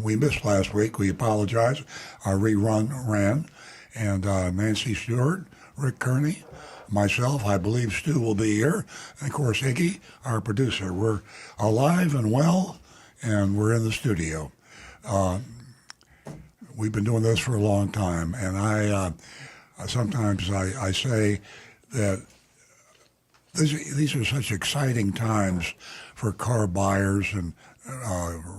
We missed last week. We apologize. Our rerun ran. And Nancy Stewart, Rick Kearney, myself, I believe Stu will be here. And of course, Iggy, our producer. We're alive and well, and we're in the studio. We've been doing this for a long time. And sometimes I say that these are such exciting times for car buyers and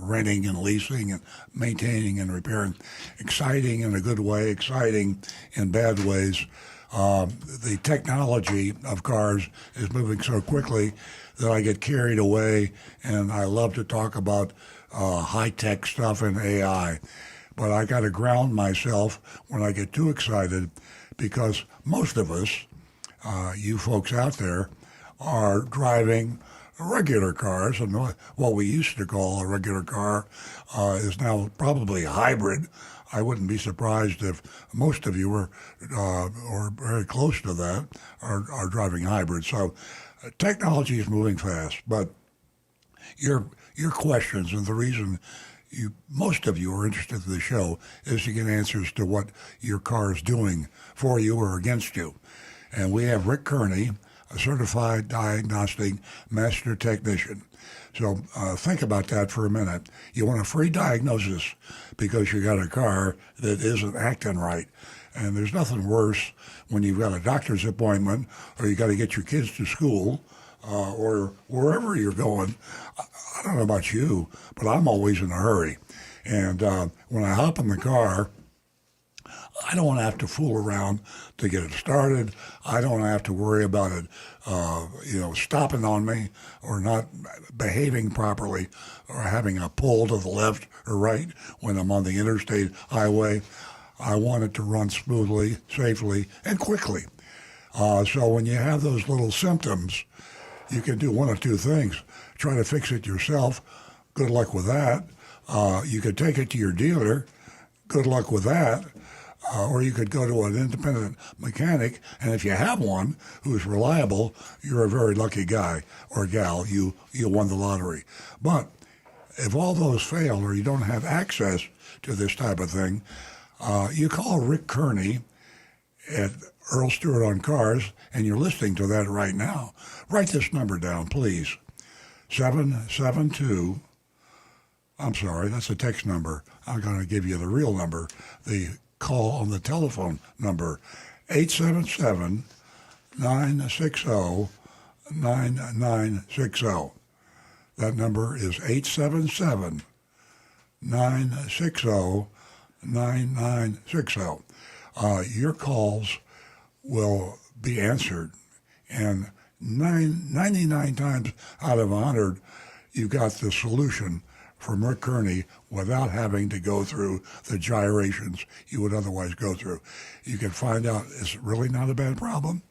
renting and leasing and maintaining and repairing. Exciting in a good way, exciting in bad ways. The technology of cars is moving so quickly that I get carried away, and I love to talk about high-tech stuff and AI. But I got to ground myself when I get too excited, because most of us, you folks out there, are driving regular cars, and what we used to call a regular car is now probably a hybrid. I wouldn't be surprised if most of you are, or very close to that, are driving hybrids. So technology is moving fast, but your questions, and the reason most of you are interested in the show, is to get answers to what your car is doing for you or against you. And we have Rick Kearney, a certified diagnostic master technician. So think about that for a minute. You want a free diagnosis because you got a car that isn't acting right. And there's nothing worse when you've got a doctor's appointment, or you got to get your kids to school, or wherever you're going. I don't know about you, but I'm always in a hurry. And when I hop in the car, I don't want to have to fool around to get it started. I don't have to worry about it, stopping on me or not behaving properly or having a pull to the left or right when I'm on the interstate highway. I want it to run smoothly, safely, and quickly. So when you have those little symptoms, you can do one of two things. Try to fix it yourself. Good luck with that. You could take it to your dealer. Good luck with that. Or you could go to an independent mechanic, and if you have one who's reliable, you're a very lucky guy or gal. You won the lottery. But if all those fail, or you don't have access to this type of thing, you call Rick Kearney at Earl Stewart on Cars, and you're listening to that right now. Write this number down, please. 772. I'm sorry, that's a text number. I'm going to give you the real number. The call on the telephone number, 877-960-9960. That number is 877-960-9960. Your calls will be answered, and 99 times out of 100, you got the solution from Rick Kearney without having to go through the gyrations you would otherwise go through. You can find out it's really not a bad problem.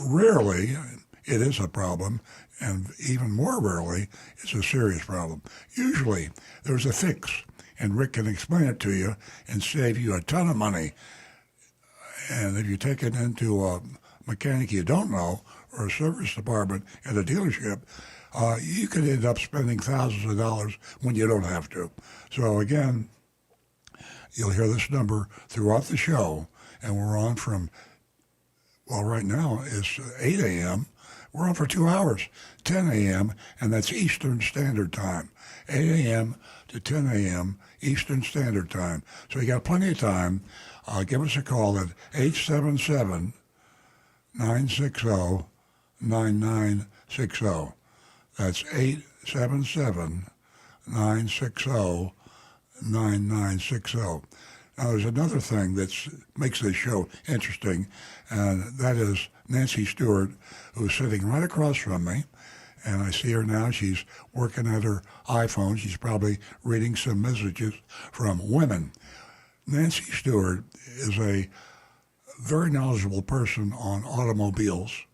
Rarely it is a problem, and even more rarely it's a serious problem. Usually there's a fix, and Rick can explain it to you and save you a ton of money. And if you take it into a mechanic you don't know, or a service department at a dealership, you could end up spending thousands of dollars when you don't have to. So again, you'll hear this number throughout the show, and we're on from, well, right now it's 8 a.m. We're on for 2 hours, 10 a.m., and that's Eastern Standard Time, 8 a.m. to 10 a.m. Eastern Standard Time. So you got plenty of time. Give us a call at 877-960-9960. That's 877-960-9960. Now, there's another thing that makes this show interesting, and that is Nancy Stewart, who's sitting right across from me, and I see her now. She's working at her iPhone. She's probably reading some messages from women. Nancy Stewart is a very knowledgeable person on automobiles,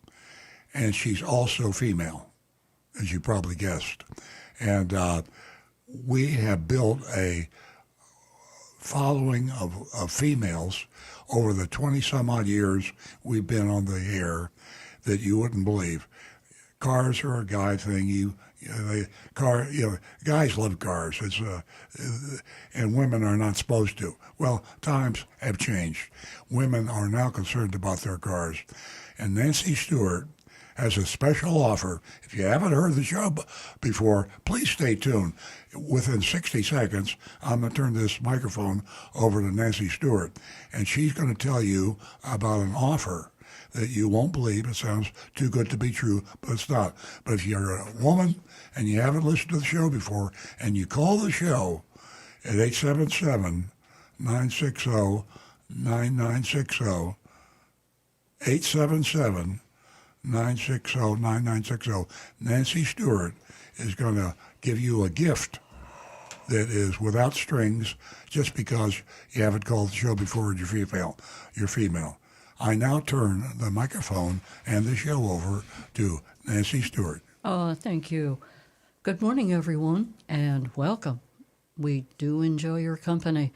and she's also female, as you probably guessed. And we have built a following of females over the 20-some-odd years we've been on the air that you wouldn't believe. Cars are a guy thing. You The car, guys love cars. And women are not supposed to. Well, times have changed. Women are now concerned about their cars. And Nancy Stewart has a special offer. If you haven't heard the show before, please stay tuned. Within 60 seconds, I'm going to turn this microphone over to Nancy Stewart, and she's going to tell you about an offer that you won't believe. It sounds too good to be true, but it's not. But if you're a woman and you haven't listened to the show before, and you call the show at 877-960-9960, 877-960-9960, Nancy Stewart is going to give you a gift that is without strings just because you haven't called the show before and you're female. I now turn the microphone and the show over to Nancy Stewart. Thank you. Good morning, everyone, and welcome. We do enjoy your company.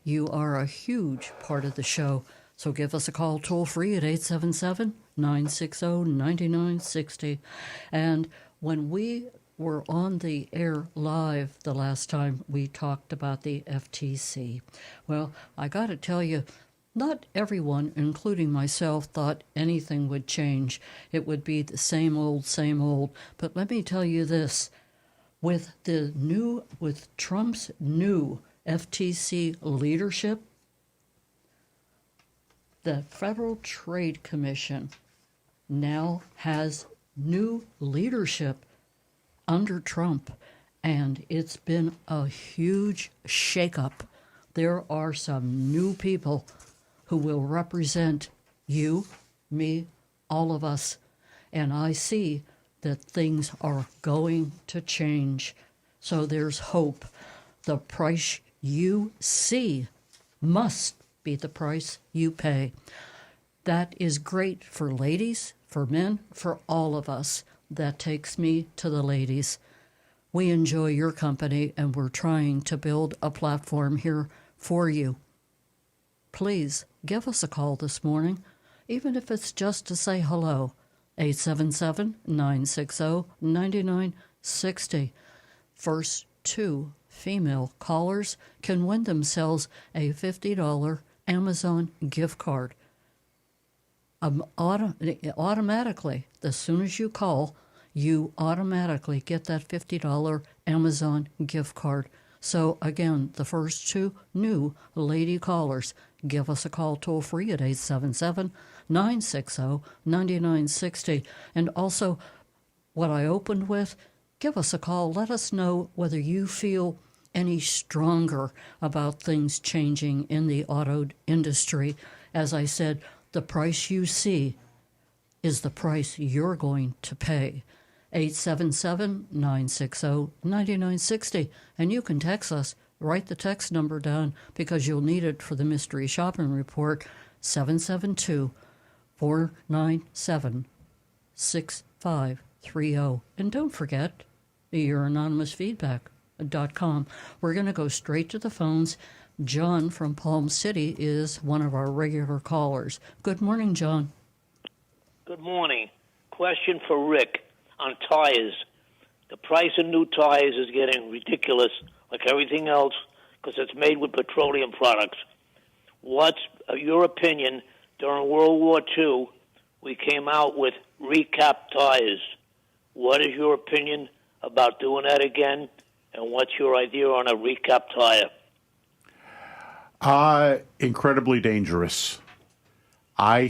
You are a huge part of the show, so give us a call toll-free at 877-960-9960. And when we were on the air live the last time, we talked about the FTC. Well, I got to tell you, not everyone, including myself, thought anything would change. It would be the same old. But let me tell you this. With Trump's new FTC leadership, the Federal Trade Commission now has new leadership under Trump, and it's been a huge shakeup. There are some new people who will represent you, me, all of us. And I see that things are going to change. So there's hope. The price you see must be the price you pay. That is great for ladies, for men, for all of us. That takes me to the ladies. We enjoy your company, and we're trying to build a platform here for you. Please give us a call this morning, even if it's just to say hello. 877-960-9960. First two female callers can win themselves a $50 Amazon gift card. Automatically, as soon as you call, you automatically get that $50 Amazon gift card. So again, the first two new lady callers, give us a call toll-free at 877-960-9960. And also, what I opened with, give us a call. Let us know whether you feel any stronger about things changing in the auto industry. As I said, the price you see is the price you're going to pay. 877-960-9960. And you can text us. Write the text number down because you'll need it for the mystery shopping report, 772-497-6530. And don't forget your anonymousfeedback.com. We're going to go straight to the phones. John from Palm City is one of our regular callers. Good morning, John. Good morning. Question for Rick on tires. The price of new tires is getting ridiculous, like everything else, because it's made with petroleum products. What's your opinion? During World War II, we came out with recap tires. What is your opinion about doing that again? And what's your idea on a recap tire? Incredibly dangerous. I'm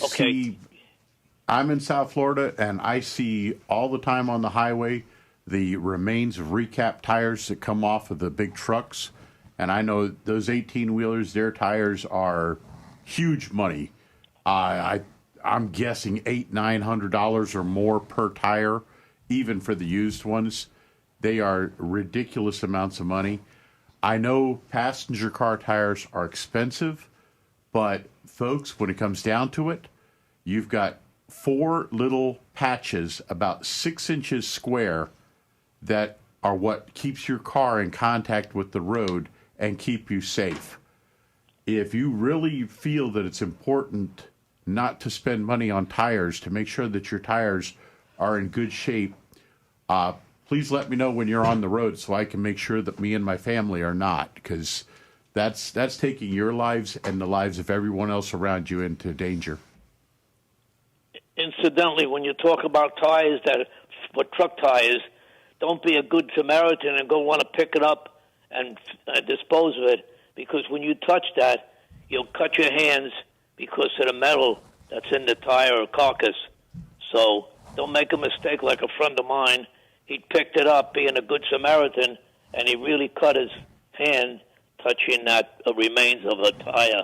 in South Florida, and I see all the time on the highway the remains of recap tires that come off of the big trucks. And I know those 18-wheelers, their tires are huge money. I'm guessing $800-900 or more per tire, even for the used ones. They are ridiculous amounts of money. I know passenger car tires are expensive, but folks, when it comes down to it, you've got 4 little patches about 6 inches square that are what keeps your car in contact with the road and keep you safe. If you really feel that it's important not to spend money on tires, to make sure that your tires are in good shape, please let me know when you're on the road so I can make sure that me and my family are not, because that's taking your lives and the lives of everyone else around you into danger. Incidentally, when you talk about tires that for truck tires, don't be a good Samaritan and go want to pick it up and dispose of it, because when you touch that, you'll cut your hands because of the metal that's in the tire or carcass. So don't make a mistake like a friend of mine. He picked it up being a good Samaritan, and he really cut his hand touching that remains of a tire.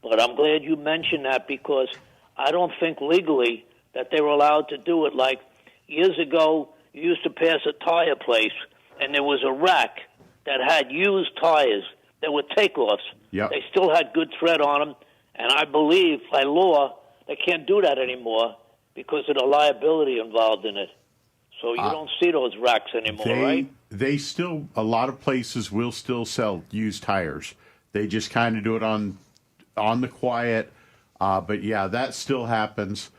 But I'm glad you mentioned that, because I don't think legally that they were allowed to do it. Like years ago, you used to pass a tire place, and there was a rack that had used tires. They were takeoffs. Yep. They still had good tread on them, and I believe by law they can't do that anymore because of the liability involved in it. So you don't see those racks anymore, right? They still, a lot of places will still sell used tires. They just kind of do it on the quiet. But yeah, that still happens.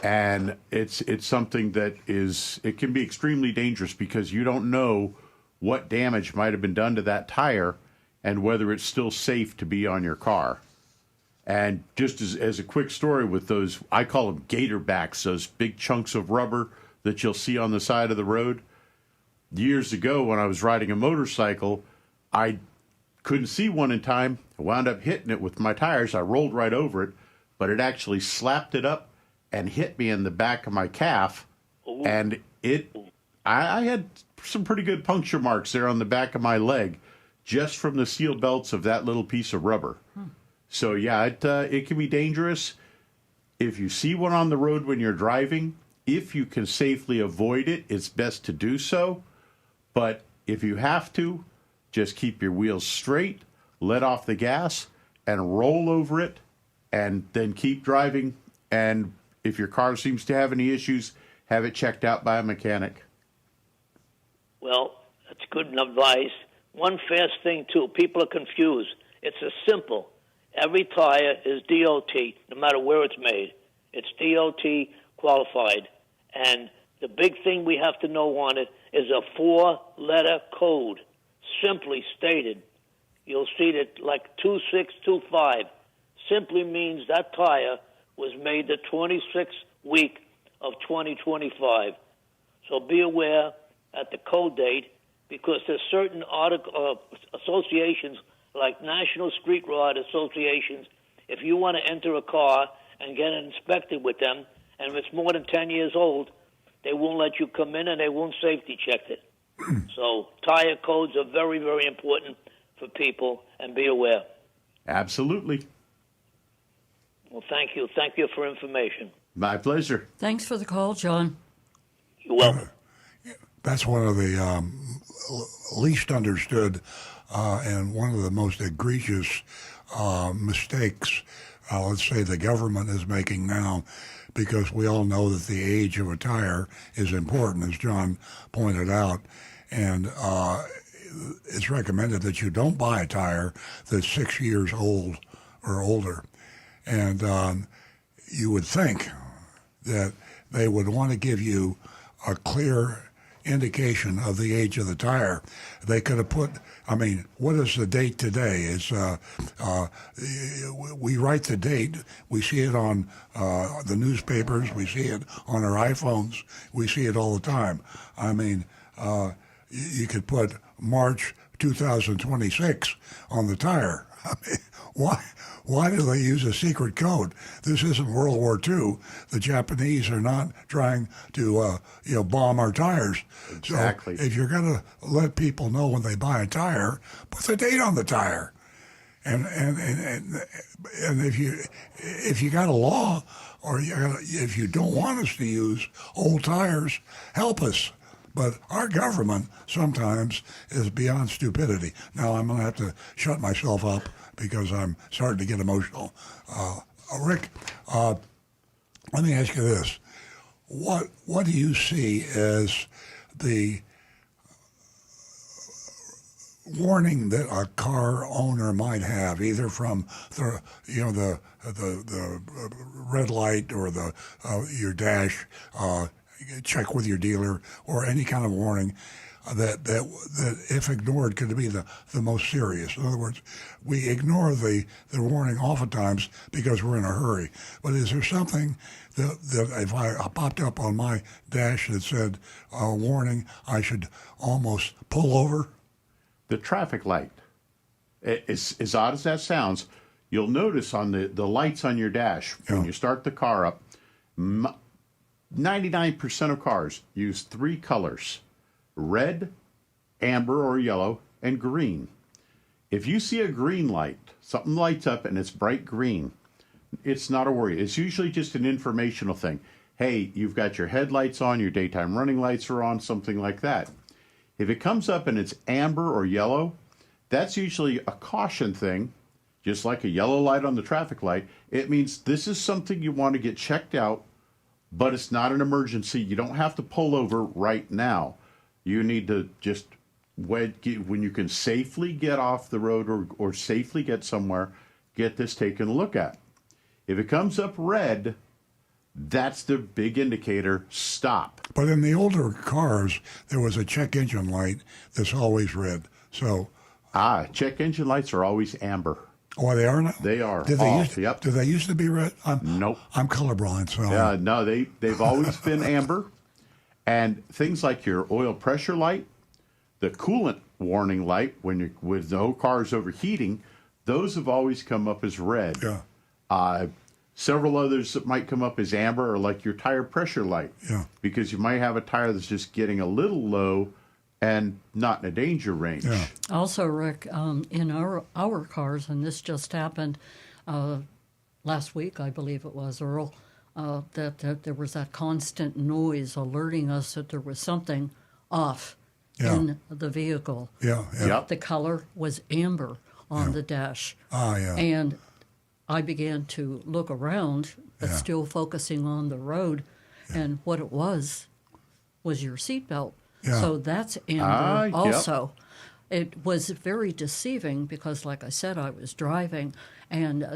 And it's something that it can be extremely dangerous, because you don't know what damage might have been done to that tire and whether it's still safe to be on your car. And just as a quick story with those, I call them gator backs, those big chunks of rubber that you'll see on the side of the road. Years ago, when I was riding a motorcycle, I couldn't see one in time. I wound up hitting it with my tires. I rolled right over it, but it actually slapped it up and hit me in the back of my calf. Ooh. And I had some pretty good puncture marks there on the back of my leg, just from the seal belts of that little piece of rubber. So yeah, it can be dangerous. If you see one on the road when you're driving, if you can safely avoid it, it's best to do so. But if you have to, just keep your wheels straight, let off the gas, and roll over it, and then keep driving. And if your car seems to have any issues, have it checked out by a mechanic. Well, that's good advice. One fast thing, too. People are confused. It's as simple. Every tire is DOT, no matter where it's made. It's DOT qualified. And the big thing we have to know on it is a 4-letter code, simply stated. You'll see that like 2625 simply means that tire was made the 26th week of 2025. So be aware at the code date, because there's certain associations like National Street Rod Associations. If you want to enter a car and get it inspected with them, and if it's more than 10 years old, they won't let you come in and they won't safety check it. So tire codes are very, very important for people, and be aware. Absolutely. Well, thank you. Thank you for information. My pleasure. Thanks for the call, John. You're welcome. That's one of the least understood and one of the most egregious mistakes, let's say, the government is making now, because we all know that the age of a tire is important, as John pointed out, and it's recommended that you don't buy a tire that's 6 years old or older. And you would think that they would want to give you a clear indication of the age of the tire. They could have put, I mean, what is the date today? It's we write the date. We see it on the newspapers. We see it on our iPhones. We see it all the time. I mean, you could put March 2026 on the tire. I mean, why do they use a secret code? This isn't World War II. The Japanese are not trying to bomb our tires. Exactly. So if you're going to let people know when they buy a tire, put the date on the tire. And if you got a law, or if you don't want us to use old tires, help us. But our government sometimes is beyond stupidity. Now I'm going to have to shut myself up because I'm starting to get emotional. Rick, let me ask you this: what do you see as the warning that a car owner might have, either from the red light or your dash, check with your dealer or any kind of warning that if ignored could be the most serious. In other words, we ignore the warning oftentimes because we're in a hurry. But is there something that if I popped up on my dash that said warning, I should almost pull over? The traffic light. As odd as that sounds, you'll notice on the lights on your dash when you start the car up, 99% of cars use 3 colors: red, amber or yellow, and green. If you see a green light, something lights up and it's bright green, it's not a worry. It's usually just an informational thing. Hey, you've got your headlights on, your daytime running lights are on, something like that. If it comes up and it's amber or yellow, that's usually a caution thing, just like a yellow light on the traffic light. It means this is something you want to get checked out, but it's not an emergency. You don't have to pull over right now. You need to just, when you can safely get off the road or safely get somewhere, get this taken a look at. If it comes up red, that's the big indicator, stop. But in the older cars, there was a check engine light that's always red. So, check engine lights are always amber. Oh, they are now? They are. Did they used to be red? Nope. I'm colorblind, so. No, they've always been amber. And things like your oil pressure light, the coolant warning light with no cars overheating, those have always come up as red. Yeah. Several others that might come up as amber are like your tire pressure light. Yeah. Because you might have a tire that's just getting a little low and not in a danger range. Yeah. Also, Rick, in our cars, and this just happened last week, I believe it was, Earl, that there was that constant noise alerting us that there was something off in the vehicle. Yeah. Yep. The color was amber on the dash. Yeah. And I began to look around, but still focusing on the road, and what it was your seatbelt. Yeah. So that's amber also. Yep. It was very deceiving because, like I said, I was driving, and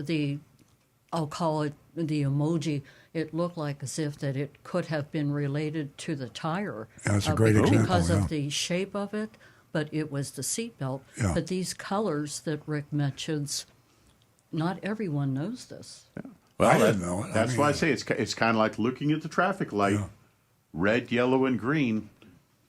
I'll call it the emoji, it looked like as if that it could have been related to the tire. Yeah, that's a great example. Because of the shape of it, but it was the seatbelt. Yeah. But these colors that Rick mentions, not everyone knows this. Yeah. Well, I didn't know it. That's why I say it's kind of like looking at the traffic light. Yeah. Red, yellow, and green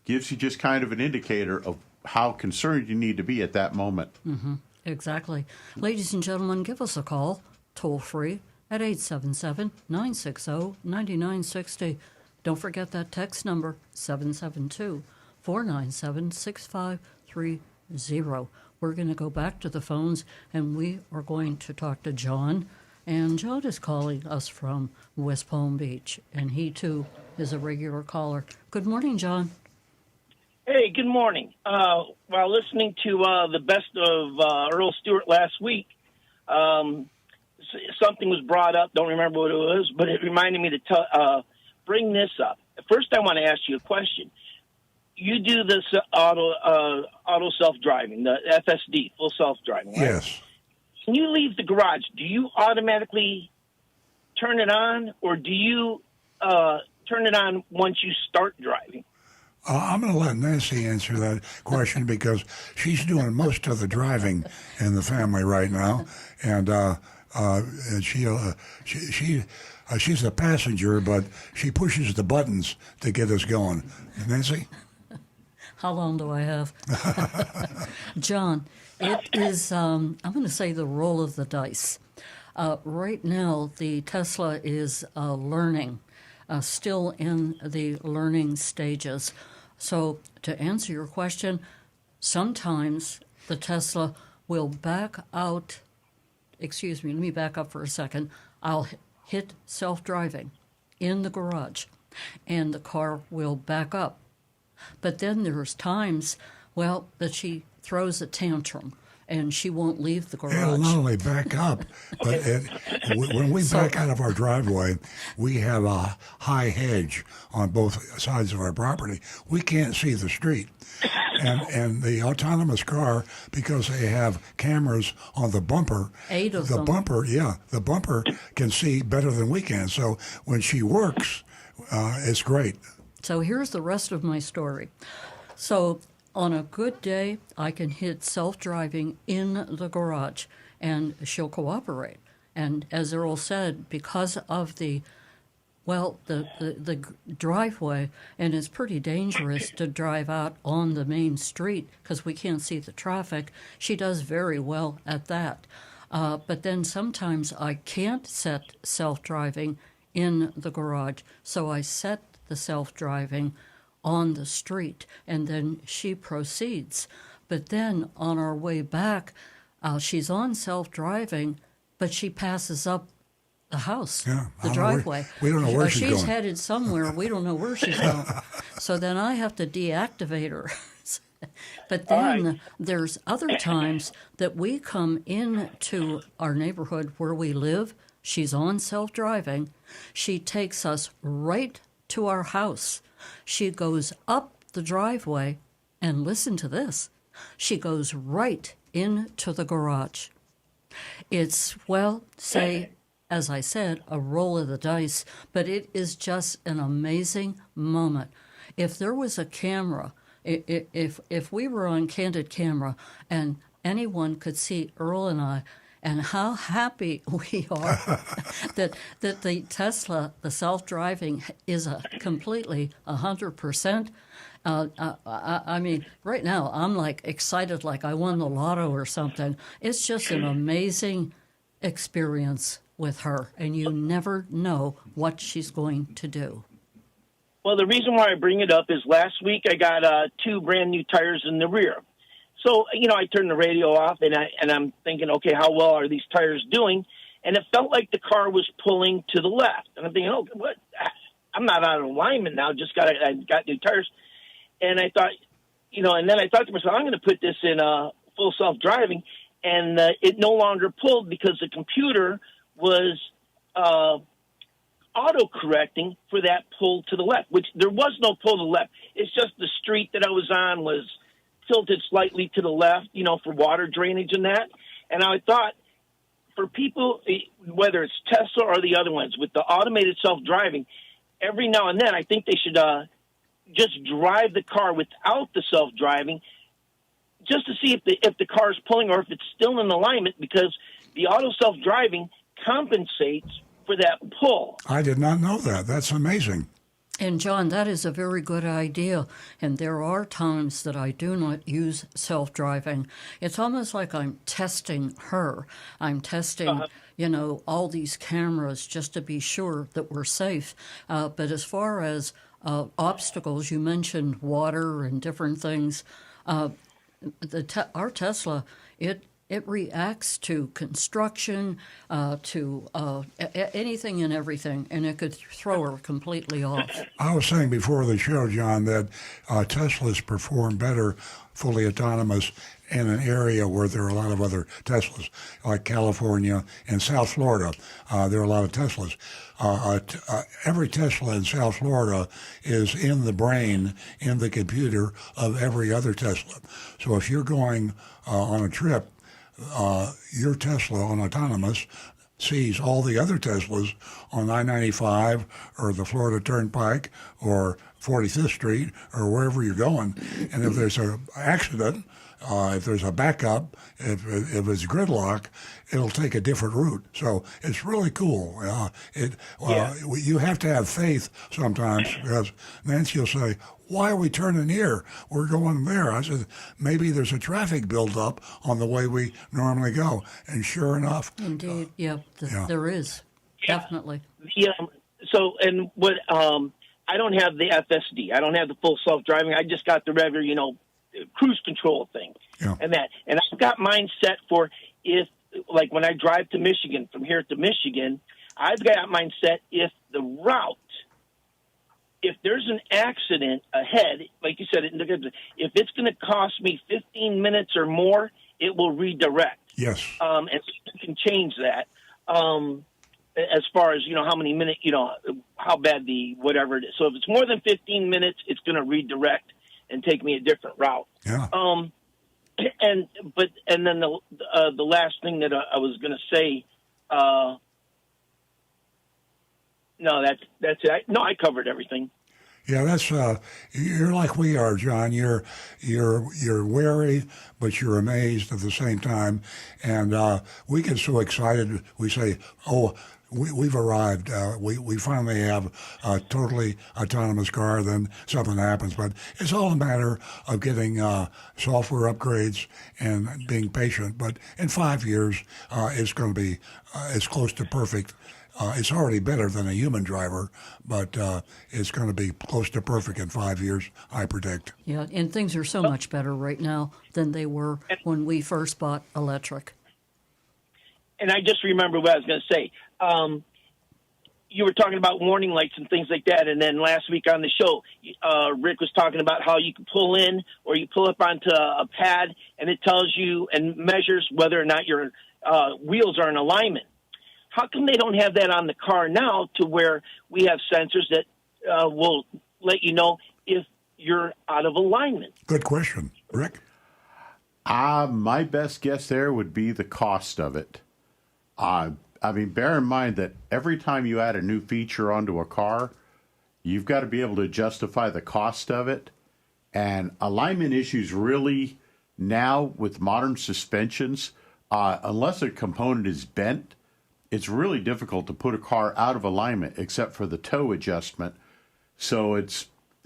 gives you just kind of an indicator of how concerned you need to be at that moment. Mm-hmm. Exactly. Ladies and gentlemen, give us a call, toll free, at 877-960-9960. Don't forget that text number, 772-497-6530. We're going to go back to the phones, and we are going to talk to John. And John is calling us from West Palm Beach, and he, too, is a regular caller. Good morning, John. Hey, good morning. While listening to the best of Earl Stewart last week, something was brought up. Don't remember what it was, but it reminded me to bring this up. First, I want to ask you a question. You do this auto self-driving, the FSD, full self-driving, right? Yes. When you leave the garage, do you automatically turn it on, or do you turn it on once you start driving? I'm going to let Nancy answer that question because she's doing most of the driving in the family right now, and she's a passenger, but she pushes the buttons to get us going. Nancy? How long do I have? John, it is, I'm going to say, the roll of the dice. Right now, the Tesla is learning, still in the learning stages. So to answer your question, sometimes the Tesla will back out. Excuse me, let me back up for a second. I'll hit self-driving in the garage, and the car will back up. But then there's times, that she throws a tantrum, and she won't leave the garage. It'll not only back up, but when we back out of our driveway, we have a high hedge on both sides of our property. We can't see the street. And the autonomous car, because they have cameras on the bumper, 8 of the them. the bumper can see better than we can. So when she works, it's great. So here's the rest of my story. So on a good day, I can hit self-driving in the garage, and she'll cooperate. And as Earl said, because of the driveway, and it's pretty dangerous to drive out on the main street because we can't see the traffic, she does very well at that. But then sometimes I can't set self-driving in the garage, so I set the self-driving on the street, and then she proceeds. But then on our way back, she's on self-driving, but she passes up the house, Yeah, the I don't know where- driveway. we don't know where she's going. Headed somewhere. We don't know where she's going. So then I have to deactivate her. But then there's other times that we come into our neighborhood where we live. She's on self-driving. She takes us right to our house. She goes up the driveway, and listen to this. She goes right into the garage. It's, well, say, as I said, a roll of the dice, but it is just an amazing moment. If there was a camera, if we were on candid camera and anyone could see Earl and I and how happy we are that the Tesla, the self-driving, is a completely 100%. I mean, right now I'm like excited, like I won the lotto or something. It's just an amazing experience with her, and you never know what she's going to do. Well, the reason why I bring it up is last week I got 2 brand new tires in the rear. So, I turned the radio off, and I'm thinking, okay, how well are these tires doing? And it felt like the car was pulling to the left. And I'm thinking, oh, what? I'm not out of alignment now. I got new tires. And I thought, and then I thought to myself, I'm going to put this in full self-driving. And it no longer pulled because the computer was auto-correcting for that pull to the left, which there was no pull to the left. It's just the street that I was on was tilted slightly to the left, for water drainage and that. And I thought, for people, whether it's Tesla or the other ones, with the automated self-driving, every now and then I think they should just drive the car without the self-driving just to see if the car is pulling or if it's still in alignment, because the auto self-driving compensates for that pull. I did not know that. That's amazing. And John, that is a very good idea. And there are times that I do not use self-driving. It's almost like I'm testing her. I'm testing, all these cameras just to be sure that we're safe. But as far as obstacles, you mentioned water and different things. Our Tesla, it reacts to construction, to anything and everything, and it could throw her completely off. I was saying before the show, John, that Teslas perform better fully autonomous in an area where there are a lot of other Teslas, like California and South Florida. There are a lot of Teslas. Every Tesla in South Florida is in the brain, in the computer of every other Tesla. So if you're going on a trip, your Tesla on autonomous sees all the other Teslas on I-95 or the Florida Turnpike or 45th Street or wherever you're going. And if there's an accident, if there's a backup, if it's gridlock, it'll take a different route. So it's really cool. You have to have faith sometimes, because Nancy will say, why are we turning here? We're going there. I said, maybe there's a traffic buildup on the way we normally go. And sure enough. Indeed, there is, definitely. Yeah. So, and what, I don't have the FSD. I don't have the full self-driving. I just got the regular, cruise control thing. Yeah. And I've got mine set for if, like when I drive to Michigan, from here to Michigan, I've got mine set if the route, if there's an accident ahead, like you said, if it's going to cost me 15 minutes or more, it will redirect. Yes. And you can change that as far as, how many minutes, how bad the whatever it is. So if it's more than 15 minutes, it's going to redirect and take me a different route. Yeah. And then the last thing that I was going to say, no, that's it. I covered everything. Yeah, that's you're like we are, John. You're wary, but you're amazed at the same time. And we get so excited. We say, "Oh, we've arrived. We finally have a totally autonomous car." Then something happens, but it's all a matter of getting software upgrades and being patient. But in 5 years, it's going to be as close to perfect. It's already better than a human driver, but it's going to be close to perfect in 5 years, I predict. Yeah, and things are so much better right now than they were when we first bought electric. And I just remember what I was going to say. You were talking about warning lights and things like that, and then last week on the show, Rick was talking about how you can pull in or you pull up onto a pad, and it tells you and measures whether or not your wheels are in alignment. How come they don't have that on the car now to where we have sensors that will let you know if you're out of alignment? Good question. Rick? My best guess there would be the cost of it. I mean, bear in mind that every time you add a new feature onto a car, you've got to be able to justify the cost of it. And alignment issues really now with modern suspensions, unless a component is bent, it's really difficult to put a car out of alignment except for the toe adjustment. So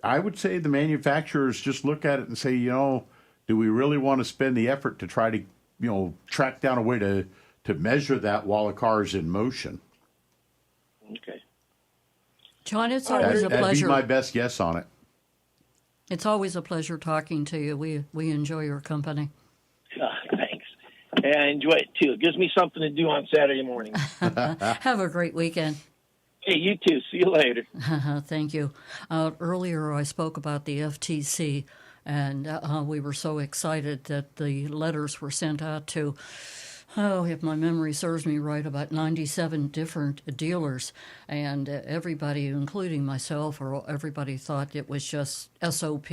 I would say the manufacturers just look at it and say, do we really want to spend the effort to try to, track down a way to measure that while a car is in motion? Okay. John, it's always a pleasure. That'd be my best guess on it. It's always a pleasure talking to you. We enjoy your company. Thanks. And I enjoy it, too. It gives me something to do on Saturday morning. Have a great weekend. Hey, you too. See you later. Thank you. Earlier, I spoke about the FTC, and we were so excited that the letters were sent out to, if my memory serves me right, about 97 different dealers. And everybody, including myself, or everybody thought it was just SOP.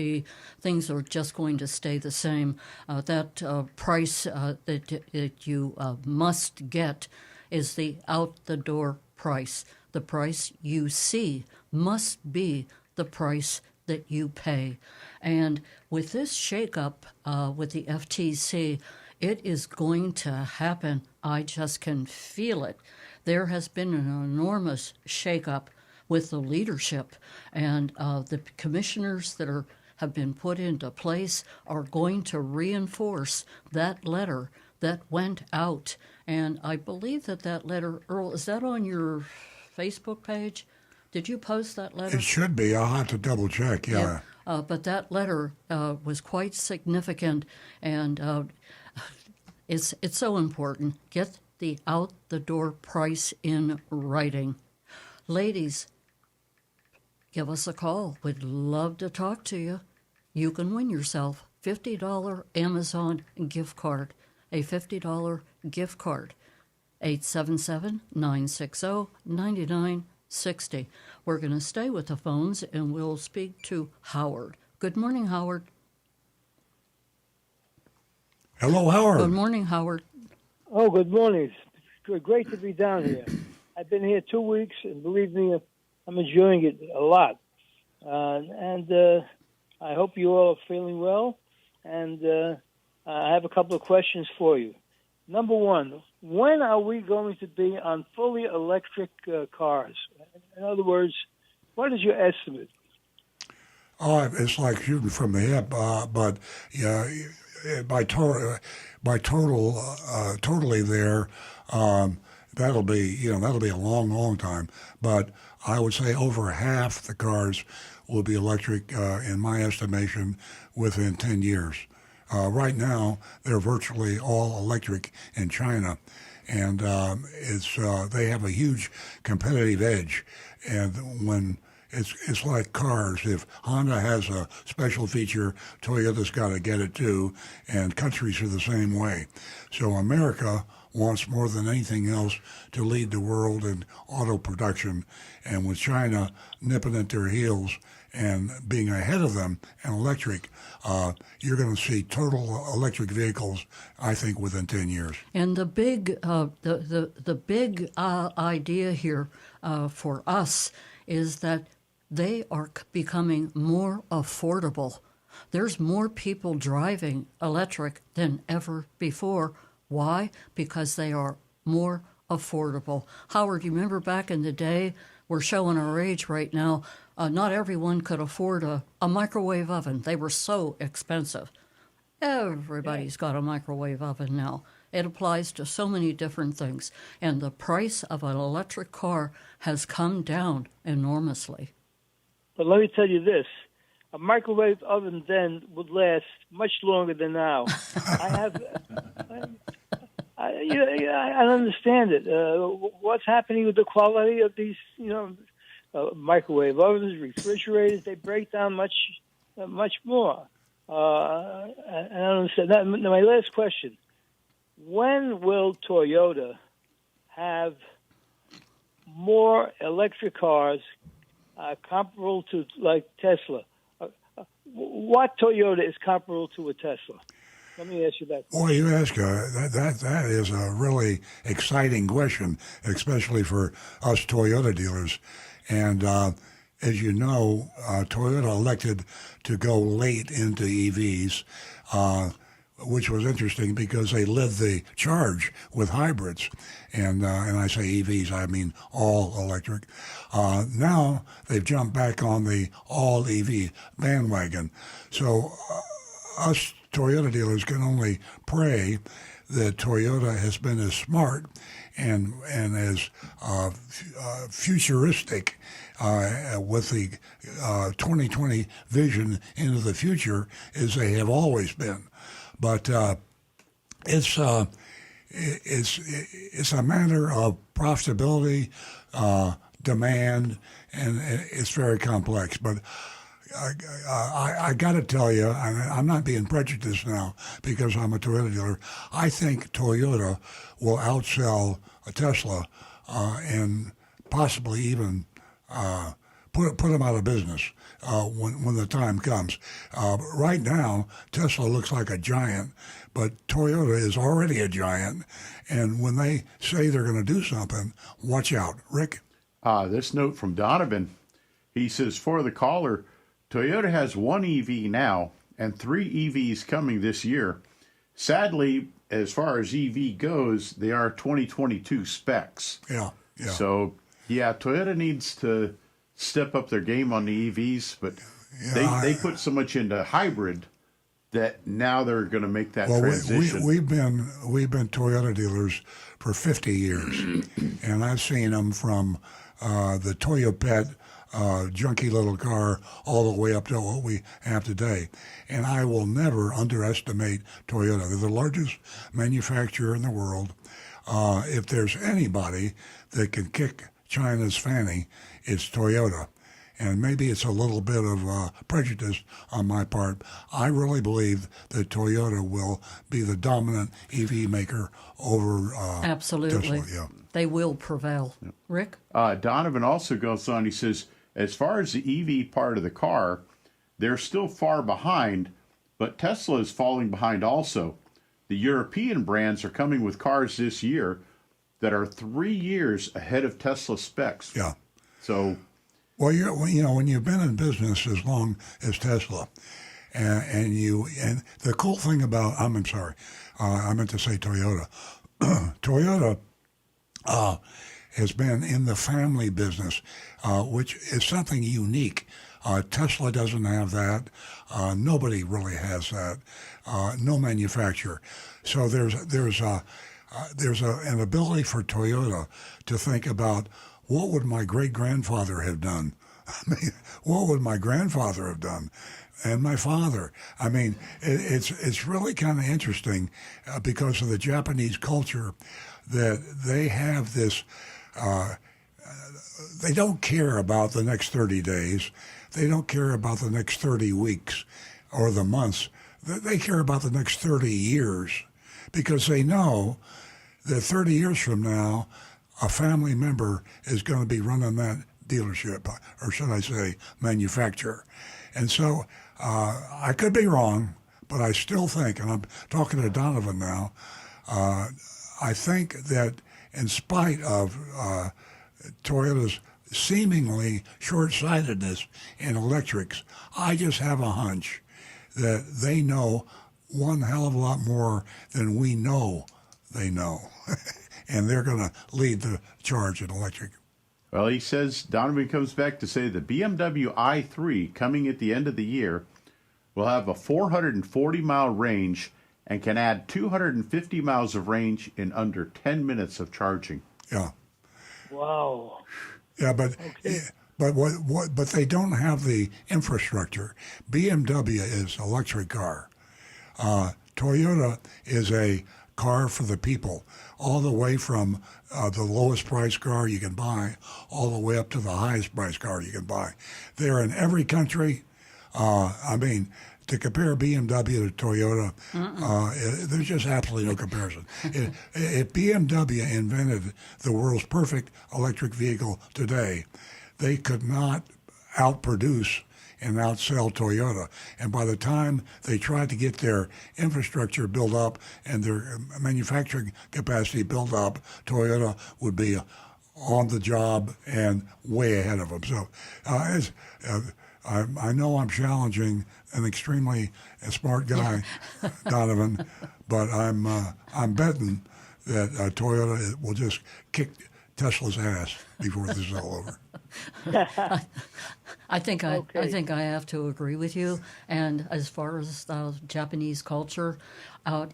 Things are just going to stay the same. That price that you must get is the out-the-door price. The price you see must be the price that you pay. And with this shakeup with the FTC, it is going to happen. I just can feel it. There has been an enormous shakeup with the leadership, and the commissioners that have been put into place are going to reinforce that letter that went out. And I believe that letter, Earl, is that on your Facebook page? Did you post that letter? It should be. I'll have to double check, yeah. But that letter was quite significant, and it's so important. Get the out-the-door price in writing. Ladies, give us a call. We'd love to talk to you. You can win yourself $50 Amazon gift card, a $50 gift card. 877-960-9960. We're going to stay with the phones, and we'll speak to Howard. Good morning, Howard. Hello, Howard. Good morning, Howard. Oh, good morning. It's great to be down here. I've been here 2 weeks, and believe me, I'm enjoying it a lot. And I hope you all are feeling well. And I have a couple of questions for you. Number one, when are we going to be on fully electric cars? In other words, what is your estimate? Oh, it's like shooting from the hip, but yeah, totally there. That'll be a long, long time. But I would say over half the cars will be electric, in my estimation, within 10 years. Right now, they're virtually all electric in China, and they have a huge competitive edge. And when it's like cars, if Honda has a special feature, Toyota's got to get it too, and countries are the same way. So America wants more than anything else to lead the world in auto production, and with China nipping at their heels and being ahead of them in electric, you're going to see total electric vehicles, I think, within 10 years. And the big idea here for us is that they are becoming more affordable. There's more people driving electric than ever before. Why? Because they are more affordable. Howard, you remember back in the day, we're showing our age right now, not everyone could afford a microwave oven. They were so expensive. Everybody's got a microwave oven now. It applies to so many different things. And the price of an electric car has come down enormously. But let me tell you this. A microwave oven then would last much longer than now. I don't understand it. What's happening with the quality of these, microwave ovens, refrigerators? They break down much more. I don't understand that. Now, my last question: when will Toyota have more electric cars comparable to like Tesla? What Toyota is comparable to a Tesla? Let me ask you that. Boy, you ask that is a really exciting question, especially for us Toyota dealers. And as you know, Toyota elected to go late into EVs, which was interesting because they led the charge with hybrids. And I say EVs, I mean all electric. Now they've jumped back on the all EV bandwagon. So us Toyota dealers can only pray that Toyota has been as smart and as futuristic with the 2020 vision into the future as they have always been. But it's a matter of profitability, demand, and it's very complex. But I got to tell you, I'm not being prejudiced now because I'm a Toyota dealer. I think Toyota will outsell a Tesla and possibly even put them out of business when the time comes. Right now, Tesla looks like a giant, but Toyota is already a giant. And when they say they're going to do something, watch out. Rick? This note from Donovan, he says, for the caller, Toyota has one EV now and 3 EVs coming this year. Sadly, as far as EV goes, they are 2022 specs. Yeah. So, yeah, Toyota needs to step up their game on the EVs, but they put so much into hybrid that now they're going to make that transition. We've been Toyota dealers for 50 years, and I've seen them from the Toyo Pet junky little car all the way up to what we have today. And I will never underestimate Toyota. They're the largest manufacturer in the world. If there's anybody that can kick China's fanny, it's Toyota. And maybe it's a little bit of prejudice on my part. I really believe that Toyota will be the dominant EV maker over Absolutely. Tesla. Yeah. They will prevail. Yeah. Rick? Donovan also goes on, he says, as far as the EV part of the car, they're still far behind, but Tesla is falling behind also. The European brands are coming with cars this year that are 3 years ahead of Tesla specs. Yeah. So, well, when you've been in business as long as Tesla, and the cool thing about I meant to say Toyota. Toyota has been in the family business, which is something unique. Tesla doesn't have that. Nobody really has that. No manufacturer. So there's an ability for Toyota to think about what would my great-grandfather have done. I mean, what would my grandfather have done? And my father. I mean, it's really kind of interesting because of the Japanese culture that they have this. They don't care about the next 30 days. They don't care about the next 30 weeks or the months. They care about the next 30 years because they know that 30 years from now, a family member is going to be running that dealership, or should I say manufacturer. And so I could be wrong, but I still think, and I'm talking to Donovan now, I think that in spite of Toyota's seemingly short-sightedness in electrics. I just have a hunch that they know one hell of a lot more than we know they know. And they're going to lead the charge in electric. Well, he says, Donovan comes back to say the BMW i3 coming at the end of the year will have a 440-mile range and can add 250 miles of range in under 10 minutes of charging. Yeah. Wow. Yeah, but but they don't have the infrastructure. BMW is electric car. Toyota is a car for the people, all the way from the lowest price car you can buy, all the way up to the highest price car you can buy. They're in every country. I mean, to compare BMW to Toyota, there's just absolutely no comparison. If BMW invented the world's perfect electric vehicle today, they could not outproduce and outsell Toyota. And by the time they tried to get their infrastructure built up and their manufacturing capacity built up, Toyota would be on the job and way ahead of them. So I know I'm challenging an extremely smart guy, Donovan, but I'm betting that Toyota will just kick Tesla's ass before this is all over. I think I have to agree with you. And as far as Japanese culture,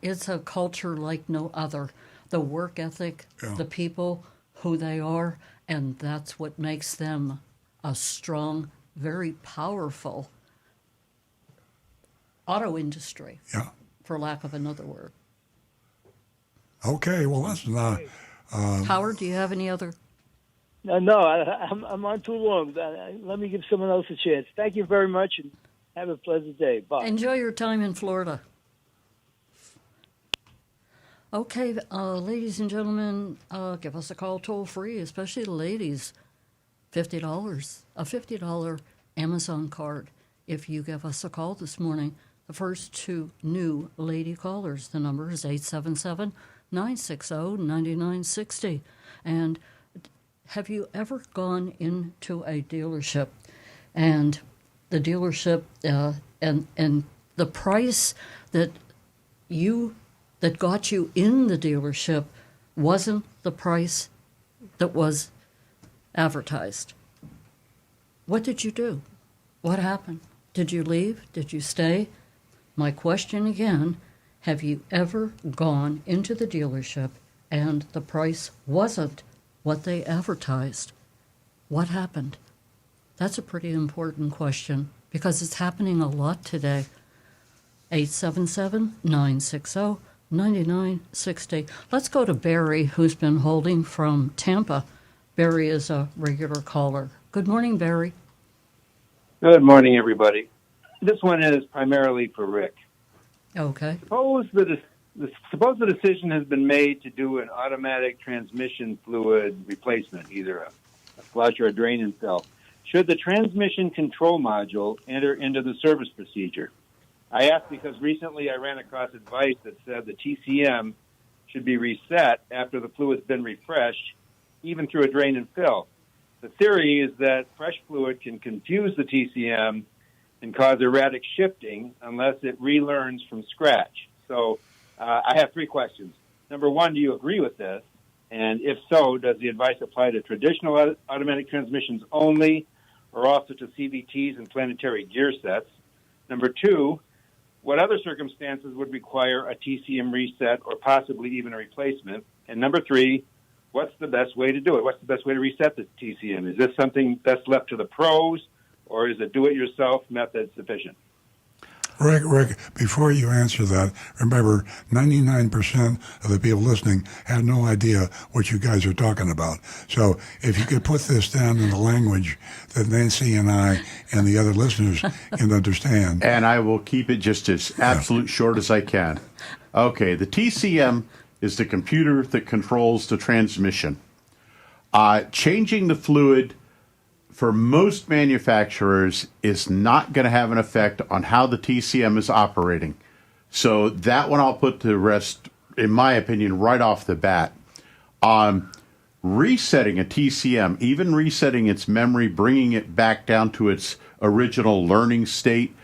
it's a culture like no other. The work ethic, the people, who they are, and that's what makes them a strong, very powerful auto industry. Yeah. For lack of another word. Okay. Well, listen. Howard, do you have any other? No, I'm on too long. Let me give someone else a chance. Thank you very much, and have a pleasant day. Bye. Enjoy your time in Florida. Okay, ladies and gentlemen, give us a call toll free, especially the ladies. $50, a $50 Amazon card if you give us a call this morning. The first two new lady callers, the number is 877-960-9960. And have you ever gone into a dealership and the dealership and the price that got you in the dealership wasn't the price that was advertised? What did you do? What happened? Did you leave? Did you stay? My question again, have you ever gone into the dealership and the price wasn't what they advertised? What happened? That's a pretty important question because it's happening a lot today. 877-960-9960. Let's go to Barry, who's been holding from Tampa. Barry is a regular caller. Good morning, Barry. Good morning, everybody. This one is primarily for Rick. Okay. Suppose the decision has been made to do an automatic transmission fluid replacement, either a flush or a drain and fill. Should the transmission control module enter into the service procedure? I ask because recently I ran across advice that said the TCM should be reset after the fluid's been refreshed, even through a drain and fill. The theory is that fresh fluid can confuse the TCM and cause erratic shifting unless it relearns from scratch. So I have three questions. Number one, do you agree with this? And if so, does the advice apply to traditional automatic transmissions only or also to CVTs and planetary gear sets? Number two, what other circumstances would require a TCM reset or possibly even a replacement? And number three, what's the best way to do it? What's the best way to reset the TCM? Is this something that's left to the pros, or is a do-it-yourself method sufficient? Rick, before you answer that, remember 99% of the people listening have no idea what you guys are talking about. So if you could put this down in the language that Nancy and I and the other listeners can understand. And I will keep it just as absolute short as I can. Okay, the TCM is the computer that controls the transmission. Changing the fluid for most manufacturers is not going to have an effect on how the TCM is operating. So that one I'll put to rest, in my opinion, right off the bat. resetting a TCM, even resetting its memory, bringing it back down to its original learning state,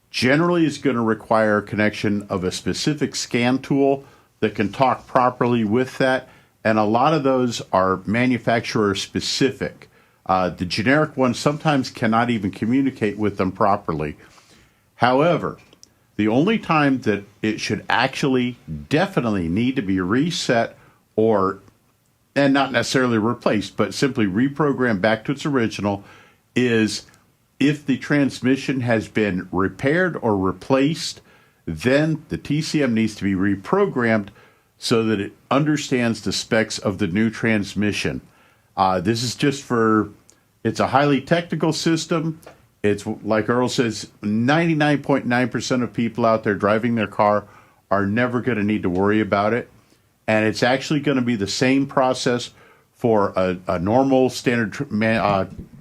generally is going to require a connection of a specific scan tool that can talk properly with that. And a lot of those are manufacturer specific. The generic ones sometimes cannot even communicate with them properly. However, the only time that it should actually definitely need to be reset and not necessarily replaced, but simply reprogrammed back to its original is if the transmission has been repaired or replaced, then the TCM needs to be reprogrammed so that it understands the specs of the new transmission. This is just it's a highly technical system. It's like Earl says, 99.9% of people out there driving their car are never going to need to worry about it. And it's actually going to be the same process for a normal standard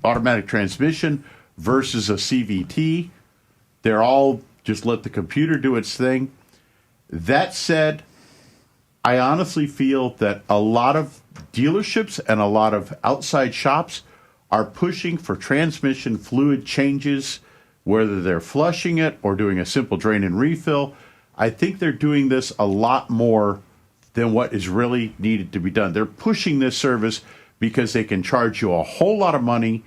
automatic transmission versus a CVT. They're all just let the computer do its thing. That said, I honestly feel that a lot of dealerships and a lot of outside shops are pushing for transmission fluid changes, whether they're flushing it or doing a simple drain and refill. I think they're doing this a lot more than what is really needed to be done. They're pushing this service because they can charge you a whole lot of money,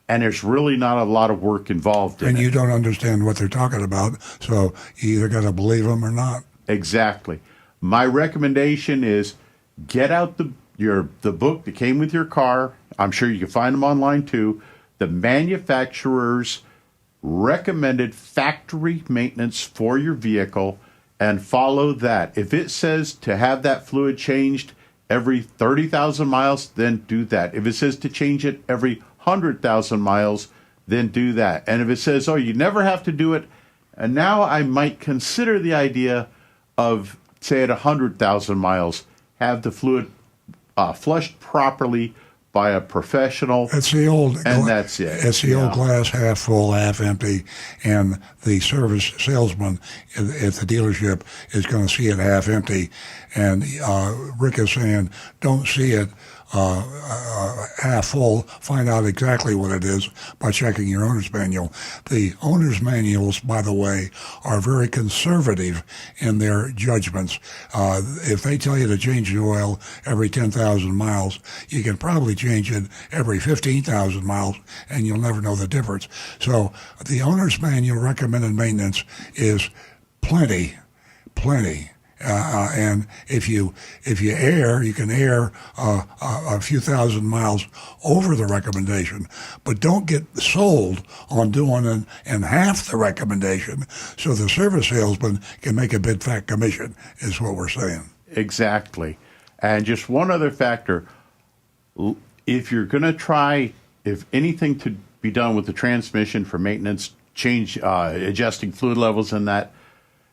and there's really not a lot of work involved in it. And you don't understand what they're talking about, so you either got to believe them or not. Exactly. My recommendation is get out the book that came with your car. I'm sure you can find them online too. The manufacturer's recommended factory maintenance for your vehicle, and follow that. If it says to have that fluid changed every 30,000 miles, then do that. If it says to change it every 100,000 miles, then do that. And if it says, oh, you never have to do it, and now I might consider the idea of, say, at 100,000 miles, have the fluid flushed properly by a professional. It's the old, and that's it. It's the old glass half full, half empty, and the service salesman at the dealership is going to see it half empty. And Rick is saying, don't see it half full. Find out exactly what it is by checking your owner's manual. The owner's manuals, by the way, are very conservative in their judgments. If they tell you to change the oil every 10,000 miles, you can probably change it every 15,000 miles, and you'll never know the difference. So the owner's manual recommended maintenance is plenty. And if you err, you can err a few thousand miles over the recommendation, but don't get sold on doing in half the recommendation, so the service salesman can make a big fat commission. Is what we're saying. Exactly. And just one other factor: if you're going to try, if anything to be done with the transmission for maintenance, adjusting fluid levels in that,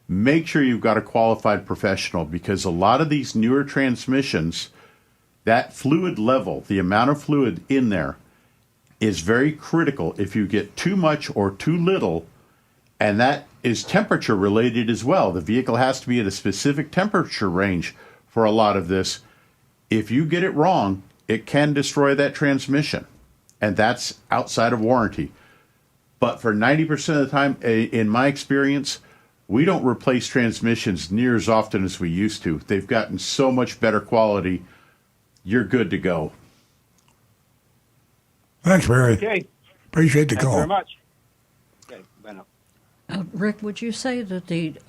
make sure you've got a qualified professional, because a lot of these newer transmissions, that fluid level, the amount of fluid in there, is very critical. If you get too much or too little, and that is temperature related as well. The vehicle has to be at a specific temperature range for a lot of this. If you get it wrong, it can destroy that transmission, and that's outside of warranty. But for 90% of the time, in my experience, we don't replace transmissions near as often as we used to. They've gotten so much better quality. You're good to go. Thanks, Barry. Okay. Appreciate the Thank you call. very much. Okay, bye now. Rick, would you say that the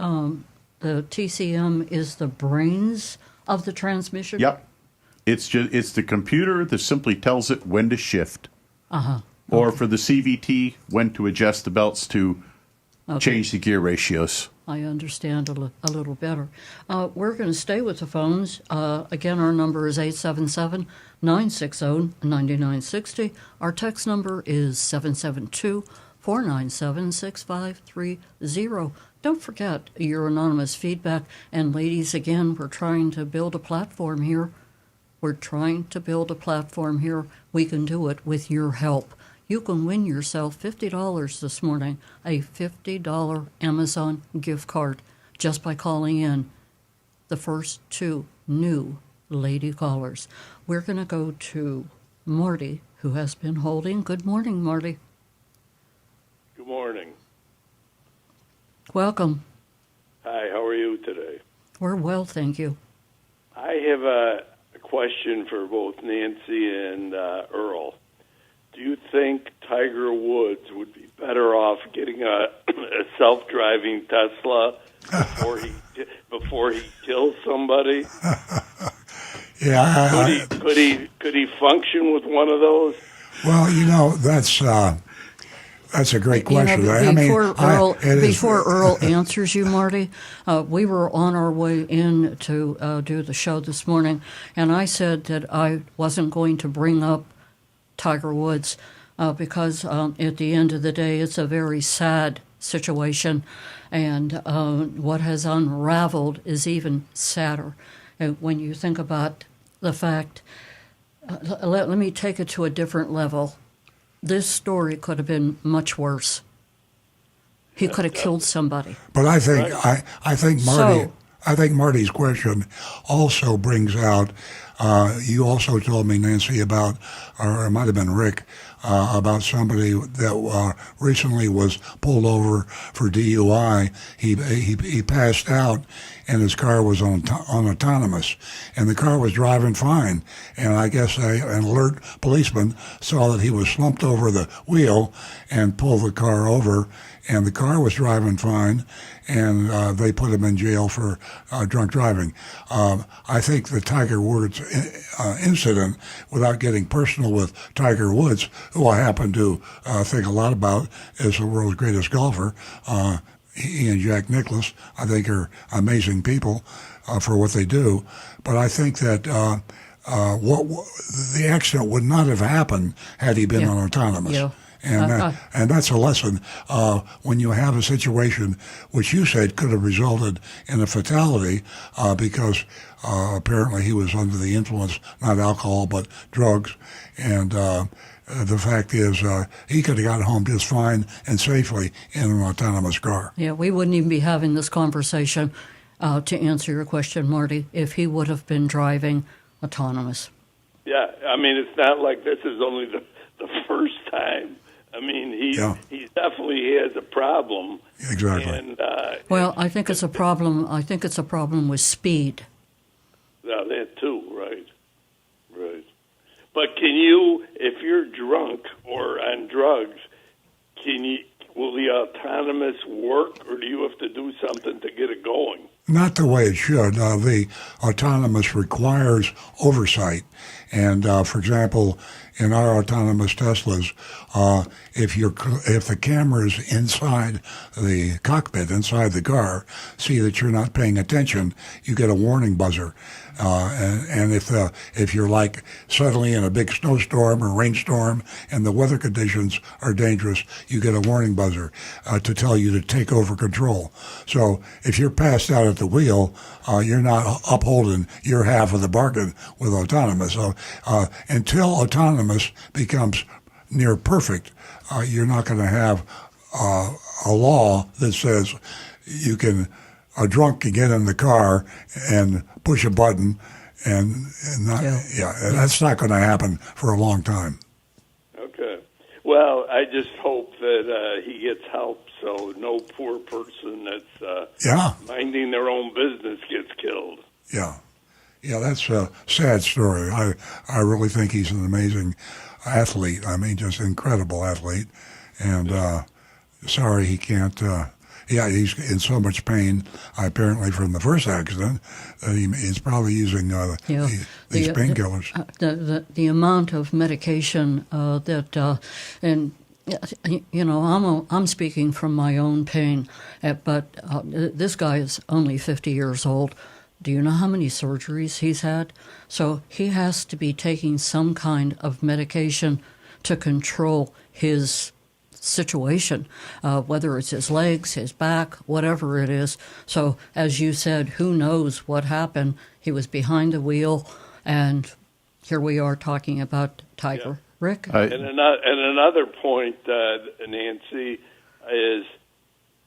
TCM is the brains of the transmission? Yep. It's the computer that simply tells it when to shift. Uh-huh. Or for the CVT, when to adjust the belts to change the gear ratios. I understand a little better. We're going to stay with the phones. Again, our number is 877-960-9960. Our text number is 772-497-6530. Don't forget your anonymous feedback. And ladies, again, we're trying to build a platform here. We can do it with your help. You can win yourself $50 this morning, a $50 Amazon gift card, just by calling in the first two new lady callers. We're going to go to Marty, who has been holding. Good morning, Marty. Good morning. Welcome. Hi, how are you today? We're well, thank you. I have a question for both Nancy and Earl. Do you think Tiger Woods would be better off getting a self-driving Tesla before he kills somebody? Yeah. Could he function with one of those? Well, that's a great question. Before Earl answers you, Marty, we were on our way in to do the show this morning, and I said that I wasn't going to bring up Tiger Woods because at the end of the day, it's a very sad situation, and what has unraveled is even sadder. When you think about the fact, let me take it to a different level. This story could have been much worse. He could have killed somebody. But I think Marty's question also brings out. You also told me, Nancy, about, or it might have been Rick, about somebody that recently was pulled over for DUI. He passed out, and his car was on autonomous, and the car was driving fine. And I guess an alert policeman saw that he was slumped over the wheel and pulled the car over, and the car was driving fine, and they put him in jail for drunk driving. I think the Tiger Woods incident, without getting personal with Tiger Woods, who I happen to think a lot about as the world's greatest golfer, he and Jack Nicklaus, I think, are amazing people for what they do. But I think that the accident would not have happened had he been on autonomous. Yeah. And that's a lesson when you have a situation which you said could have resulted in a fatality because apparently he was under the influence, not alcohol, but drugs. And the fact is he could have got home just fine and safely in an autonomous car. Yeah, we wouldn't even be having this conversation, to answer your question, Marty, if he would have been driving autonomous. Yeah, I mean, it's not like this is only the first time. I mean, he definitely has a problem. Exactly. And, well, I think it's a problem. I think it's a problem with speed. Yeah, that too, right. But can you, if you're drunk or on drugs, will the autonomous work, or do you have to do something to get it going? Not the way it should. The autonomous requires oversight. And, for example, in our autonomous Teslas, if the cameras inside the cockpit, inside the car, see that you're not paying attention, you get a warning buzzer. And if you're like suddenly in a big snowstorm or rainstorm and the weather conditions are dangerous, you get a warning buzzer to tell you to take over control. So if you're passed out at the wheel, you're not upholding your half of the bargain with autonomous. So until autonomous becomes near perfect, you're not going to have a law that says a drunk can get in the car and push a button, and that's not going to happen for a long time. Okay. Well, I just hope that he gets help so no poor person that's minding their own business gets killed. Yeah, that's a sad story. I really think he's an amazing athlete. I mean, just incredible athlete, and sorry he can't. He's in so much pain, apparently, from the first accident. He's probably using these painkillers. The amount of medication and I'm speaking from my own pain, but this guy is only 50 years old. Do you know how many surgeries he's had? So he has to be taking some kind of medication to control his situation, whether it's his legs, his back, whatever it is. So, as you said, who knows what happened? He was behind the wheel, and here we are talking about Tiger. Yeah. Rick? And another point, Nancy, is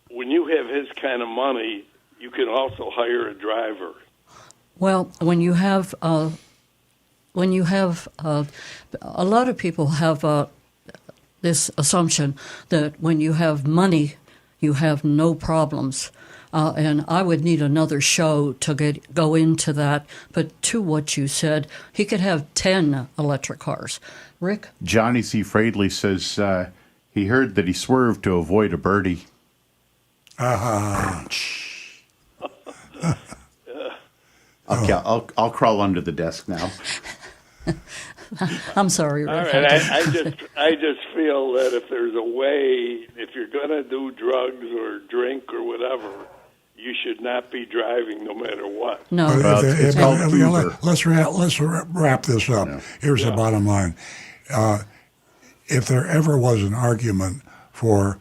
when you have his kind of money, you can also hire a driver. Well, when you have a lot of people have this assumption that when you have money, you have no problems. And I would need another show to go into that. But to what you said, he could have 10 electric cars. Rick? Johnny C. Fradley says he heard that he swerved to avoid a birdie. Okay, I'll crawl under the desk now. I'm sorry, Rick. All right, I just feel that if there's a way, if you're going to do drugs or drink or whatever, you should not be driving no matter what. No. Let's wrap this up. Yeah. Here's the bottom line. If there ever was an argument for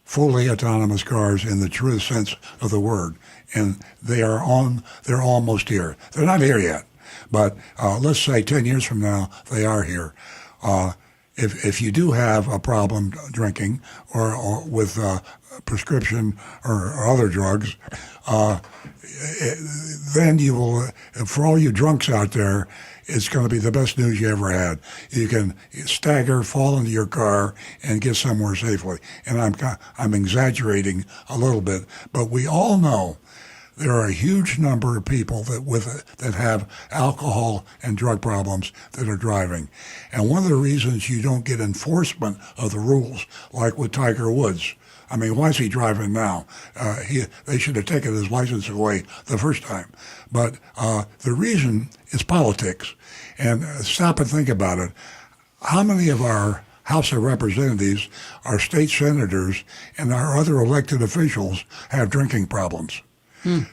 fully autonomous cars in the true sense of the word, and they're almost here. They're not here yet, but let's say 10 years from now they are here. If you do have a problem drinking or with prescription or other drugs, then you will, for all you drunks out there, it's going to be the best news you ever had. You can stagger, fall into your car, and get somewhere safely. And I'm exaggerating a little bit, but we all know there are a huge number of people that have alcohol and drug problems that are driving. And one of the reasons you don't get enforcement of the rules, like with Tiger Woods, I mean, why is he driving now? They should have taken his license away the first time. But the reason is politics. And stop and think about it. How many of our House of Representatives, our state senators, and our other elected officials have drinking problems?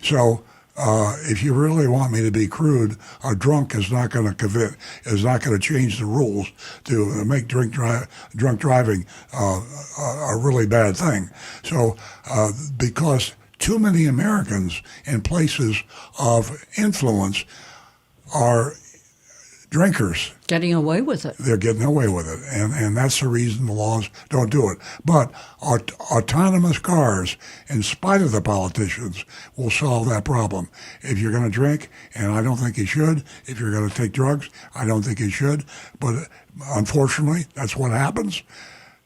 So if you really want me to be crude, a drunk is not going to change the rules to make drunk driving a really bad thing. So because too many Americans in places of influence are drinkers. Getting away with it. They're getting away with it, and that's the reason the laws don't do it. But autonomous cars, in spite of the politicians, will solve that problem. If you're going to drink, and I don't think you should, if you're going to take drugs, I don't think you should, but unfortunately, that's what happens.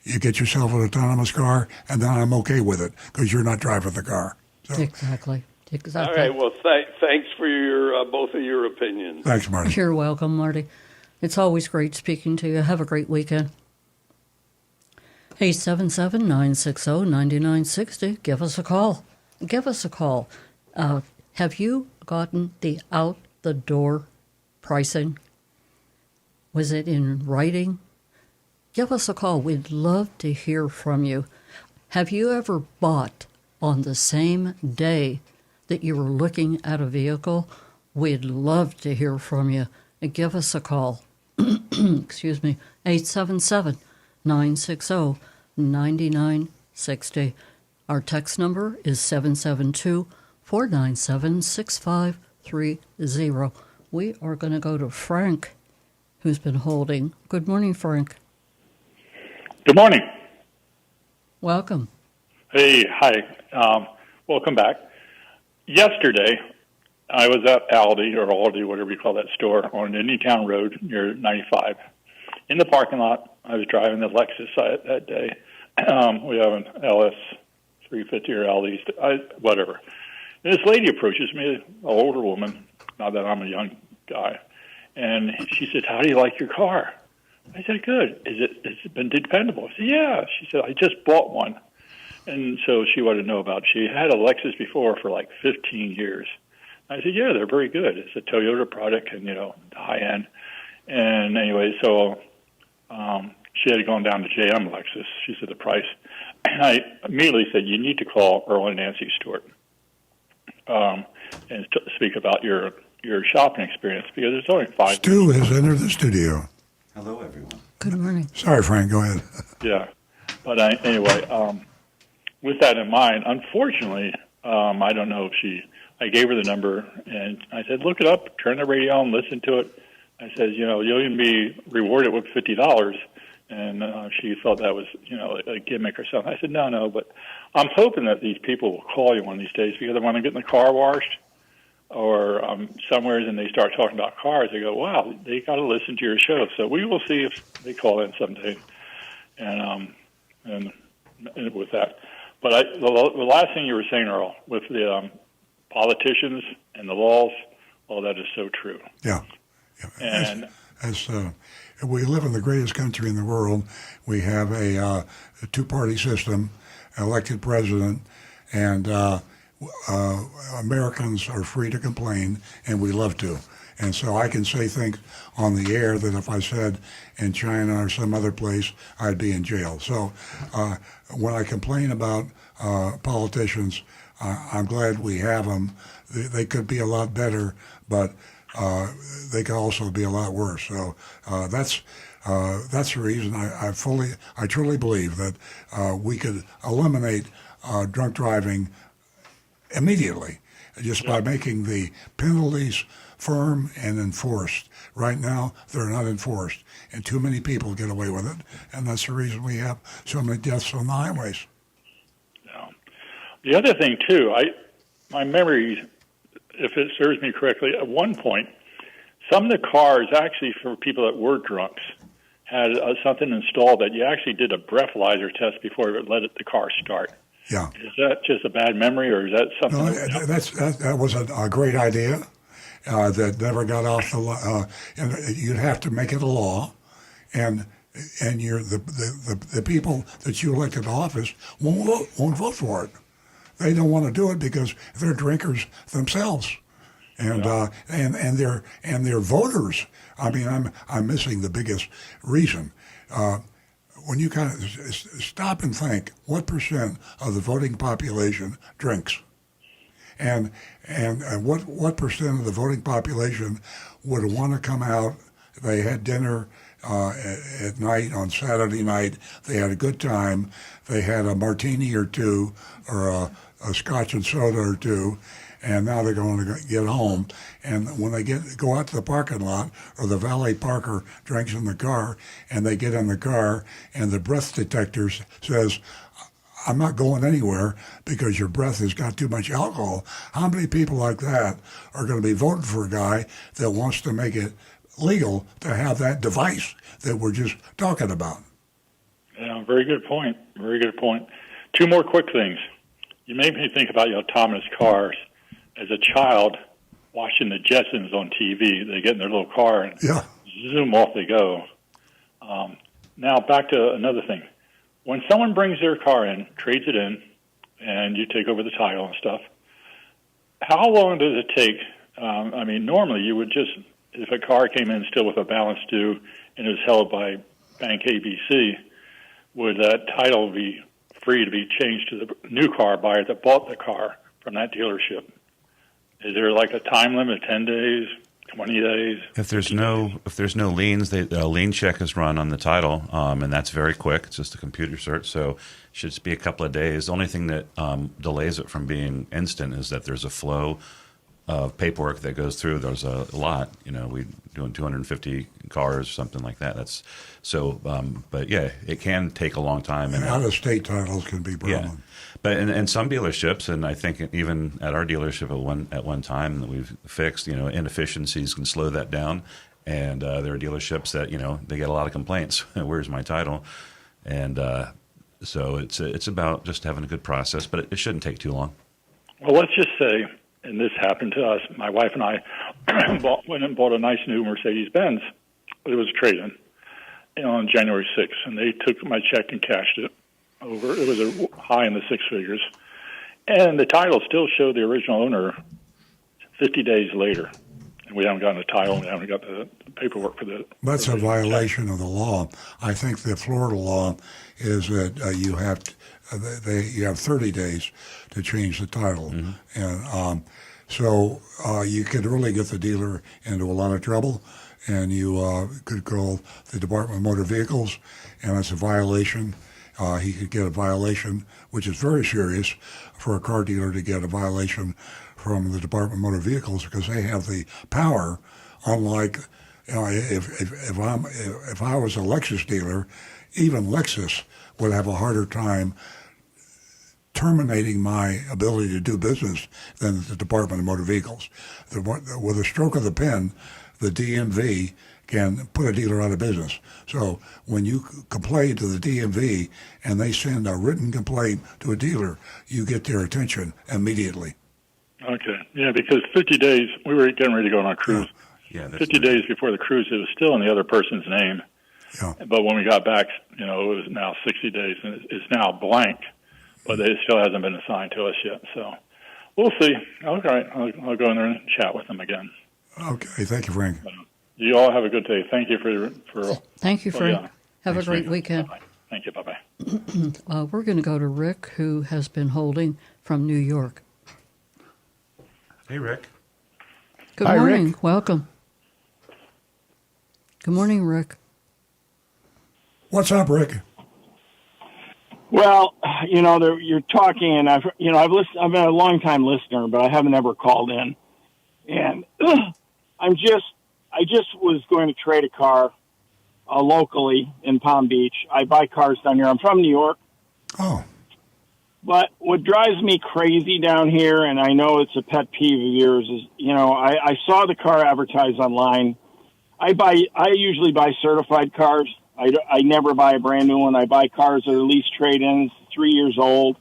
You get yourself an autonomous car, and then I'm okay with it, because you're not driving the car. So, Exactly. All right. Well, thanks for your both of your opinions. Thanks, Marty. You're welcome, Marty. It's always great speaking to you. Have a great weekend. 877-960-9960. Give us a call. Give us a call. Have you gotten the out-the-door pricing? Was it in writing? Give us a call. We'd love to hear from you. Have you ever bought on the same day that you were looking at a vehicle? We'd love to hear from you. Give us a call. Excuse me. 877-960-9960. Our text number is 772-497-6530. We are going to go to Frank, who's been holding. Good morning, Frank. Good morning. Welcome. Hey, hi. Welcome back. Yesterday, I was at Aldi, whatever you call that store, on Indiantown Road near 95. In the parking lot, I was driving the Lexus that day. We have an LS 350 or LE, whatever. And this lady approaches me, an older woman, not that I'm a young guy, and she said, "How do you like your car?" I said, "Good. Has it been dependable?" I said, "Yeah." She said, "I just bought one." And so she wanted to know about it. She had a Lexus before for like 15 years. I said, "Yeah, they're very good. It's a Toyota product and, high end." And anyway, so she had gone down to JM Lexus. She said the price. And I immediately said, "You need to call Earl and Nancy Stewart and speak about your shopping experience, because it's only 5 Stu has entered the studio. Hello, everyone. Good morning. Sorry, Frank, go ahead. Yeah. But anyway, with that in mind, unfortunately, I don't know if I gave her the number, and I said, "Look it up, turn the radio on, listen to it." I said, "You'll even be rewarded with $50. And she thought that was, a gimmick or something. I said, no, but I'm hoping that these people will call you one of these days, because when I get in the car washed, or somewhere and they start talking about cars, they go, wow, they got to listen to your show. So we will see if they call in someday and with that. But the last thing you were saying, Earl, with the politicians and the laws, well, that is so true. Yeah. And as we live in the greatest country in the world, we have a two-party system, elected president, and Americans are free to complain, and we love to. And so I can say things on the air that if I said in China or some other place, I'd be in jail. So when I complain about politicians, I'm glad we have them. They could be a lot better, but they could also be a lot worse. So that's the reason I truly believe that we could eliminate drunk driving immediately just by making the penalties firm and enforced. Right now, they're not enforced, and too many people get away with it, and that's the reason we have so many deaths on the highways. Yeah. The other thing, too, my memory, if it serves me correctly, at one point, some of the cars, actually for people that were drunks, had something installed that you actually did a breathalyzer test before you let the car start. Yeah. Is that just a bad memory, or is that something? No, that was a great idea that never got off the. And you'd have to make it a law, and the people that you elected to office won't vote for it. They don't want to do it because they're drinkers themselves, and they're voters. I mean, I'm missing the biggest reason. When you kind of stop and think, what percent of the voting population drinks, and what percent of the voting population would want to come out? They had dinner at night on Saturday night. They had a good time. They had a martini or two, or a scotch and soda or two, and now they're going to get home. And when they go out to the parking lot, or the valet parker drinks in the car, and they get in the car, and the breath detector says, I'm not going anywhere because your breath has got too much alcohol. How many people like that are going to be voting for a guy that wants to make it legal to have that device that we're just talking about? Yeah, very good point. Very good point. Two more quick things. You made me think about autonomous cars. As a child, watching the Jetsons on TV, they get in their little car and zoom off they go. Now back to another thing. When someone brings their car in, trades it in, and you take over the title and stuff, how long does it take? I mean, normally you would just, if a car came in still with a balance due and it was held by Bank ABC, would that title be free to be changed to the new car buyer that bought the car from that dealership? Is there like a time limit, 10 days, 20 days? If there's no liens, a lien check is run on the title, and that's very quick. It's just a computer search, so it should just be a couple of days. The only thing that delays it from being instant is that there's a flow of paperwork that goes through. There's a lot. We're doing 250 cars, something like that. That's so. But yeah, it can take a long time. And out-of-state titles can be problem. Yeah. But in some dealerships, and I think even at our dealership at one time that we've fixed, inefficiencies can slow that down. And there are dealerships that they get a lot of complaints. Where's my title? And so it's about just having a good process, but it shouldn't take too long. Well, let's just say, and this happened to us. My wife and I went and bought a nice new Mercedes-Benz. It was a trade-in on January 6th, and they took my check and cashed it over. It was a high in the six figures. And the title still showed the original owner 50 days later. And we haven't gotten the title, and we haven't got the paperwork for the... That's a violation of the law. I think the Florida law is that you have 30 days to change the title. Mm-hmm. And so you could really get the dealer into a lot of trouble, and you could call the Department of Motor Vehicles, and that's a violation. He could get a violation, which is very serious for a car dealer to get a violation from the Department of Motor Vehicles, because they have the power. Unlike, if I was a Lexus dealer, even Lexus would have a harder time terminating my ability to do business than the Department of Motor Vehicles. With a stroke of the pen, the DMV can put a dealer out of business. So when you complain to the DMV and they send a written complaint to a dealer, you get their attention immediately. Okay. Yeah, because 50 days, we were getting ready to go on a cruise. Yeah, 50 days before the cruise, it was still in the other person's name. Yeah. But when we got back, it was now 60 days, and it's now blank, but it still hasn't been assigned to us yet. So we'll see. All right. I'll go in there and chat with them again. Okay. Thank you, Frank. You all have a good day. Thank you for Thank you, Frank. yeah. Have Thanks, a great Frank. weekend. Bye-bye. Thank you. Bye-bye. We're going to go to Rick, who has been holding from New York. Hey, Rick. Good Hi, morning. Rick. Welcome. Good morning, Rick. What's up, Rick? Well, you're talking, and I've listened. I've been a long time listener, but I haven't ever called in. And I just was going to trade a car locally in Palm Beach. I buy cars down here. I'm from New York. Oh, But what drives me crazy down here, and I know it's a pet peeve of yours, is, I saw the car advertised online. I usually buy certified cars. I never buy a brand new one. I buy cars that are lease trade-ins, 3 years old,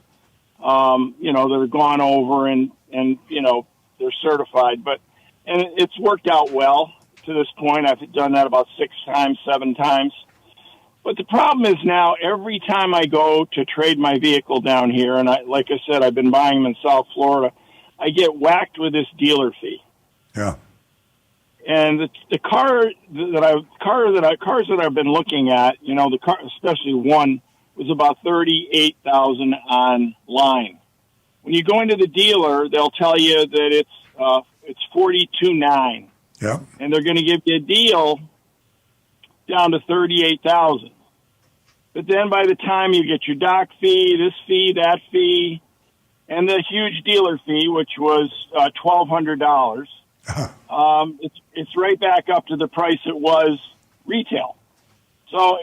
that are gone over and they're certified. And it's worked out well to this point. I've done that about 6 times, 7 times. But the problem is now every time I go to trade my vehicle down here, and like I said, I've been buying them in South Florida, I get whacked with this dealer fee. yeah. And the cars that I've been looking at, the car, especially one, was about $38,000 online. When you go into the dealer, they'll tell you that it's $42,900, Yeah. and they're going to give you a deal down to $38,000. But then by the time you get your doc fee, this fee, that fee, and the huge dealer fee, which was $1,200, it's right back up to the price it was retail. So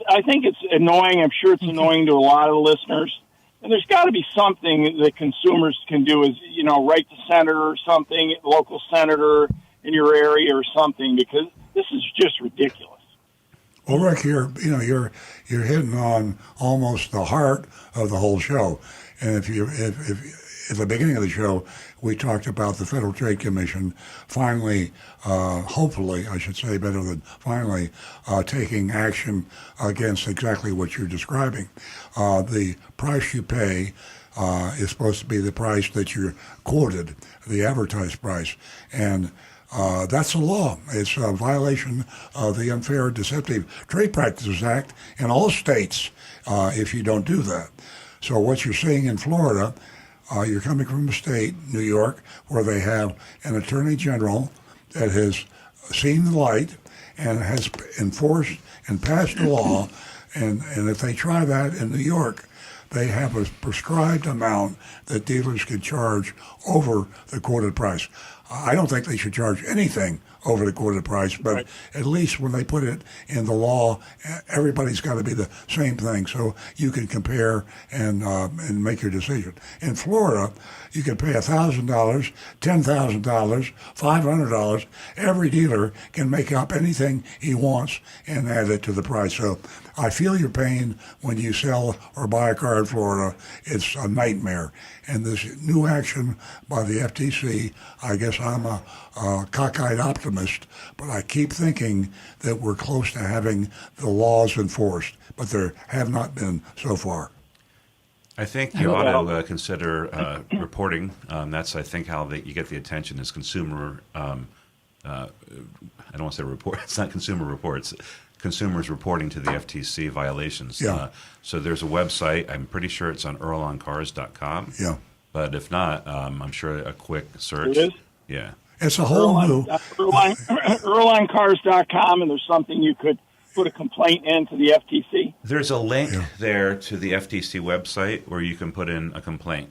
I think it's annoying. I'm sure it's annoying to a lot of the listeners. And there's got to be something that consumers can do, is write the senator or something, local senator in your area or something, because this is just ridiculous. Well, Rick, you're hitting on almost the heart of the whole show. And if at the beginning of the show we talked about the Federal Trade Commission finally, hopefully, I should say, better than finally, taking action against exactly what you're describing. The price you pay is supposed to be the price that you're quoted, the advertised price, and that's a law. It's a violation of the Unfair Deceptive Trade Practices Act in all states if you don't do that. So what you're seeing in Florida, you're coming from a state, New York, where they have an attorney general that has seen the light and has enforced and passed a law. And if they try that in New York, they have a prescribed amount that dealers can charge over the quoted price. I don't think they should charge anything over the quoted price, but right. At least when they put it in the law, everybody's got to be the same thing, so you can compare and make your decision. In Florida, you can pay $1,000, $10,000, $500. Every dealer can make up anything he wants and add it to the price. So I feel your pain when you sell or buy a car in Florida. It's a nightmare. And this new action by the FTC, I guess I'm a cockeyed optimist, but I keep thinking that we're close to having the laws enforced, but there have not been so far. I think you ought to consider reporting. That's, I think, how you get the attention is consumer. I don't want to say report. It's not consumer reports. Consumers reporting to the FTC violations. Yeah. So there's a website. I'm pretty sure it's on earloncars.com. Yeah. But if not, I'm sure a quick search. It is? Yeah. It's a whole new. EarlOnCars.com, and there's something you could put a complaint in to the FTC. There's a link there to the FTC website where you can put in a complaint.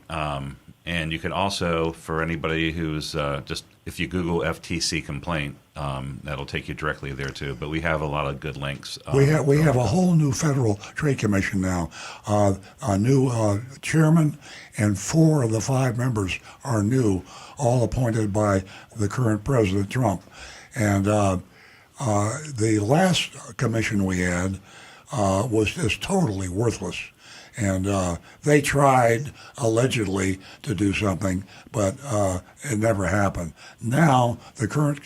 And you can also, for anybody who's just, if you Google FTC complaint, that'll take you directly there too. But we have a lot of good links. We have a whole new Federal Trade Commission now, a new chairman, and 4 of the 5 members are new, all appointed by the current President Trump. And the last commission we had was just totally worthless. And they tried, allegedly, to do something, but it never happened. Now, the current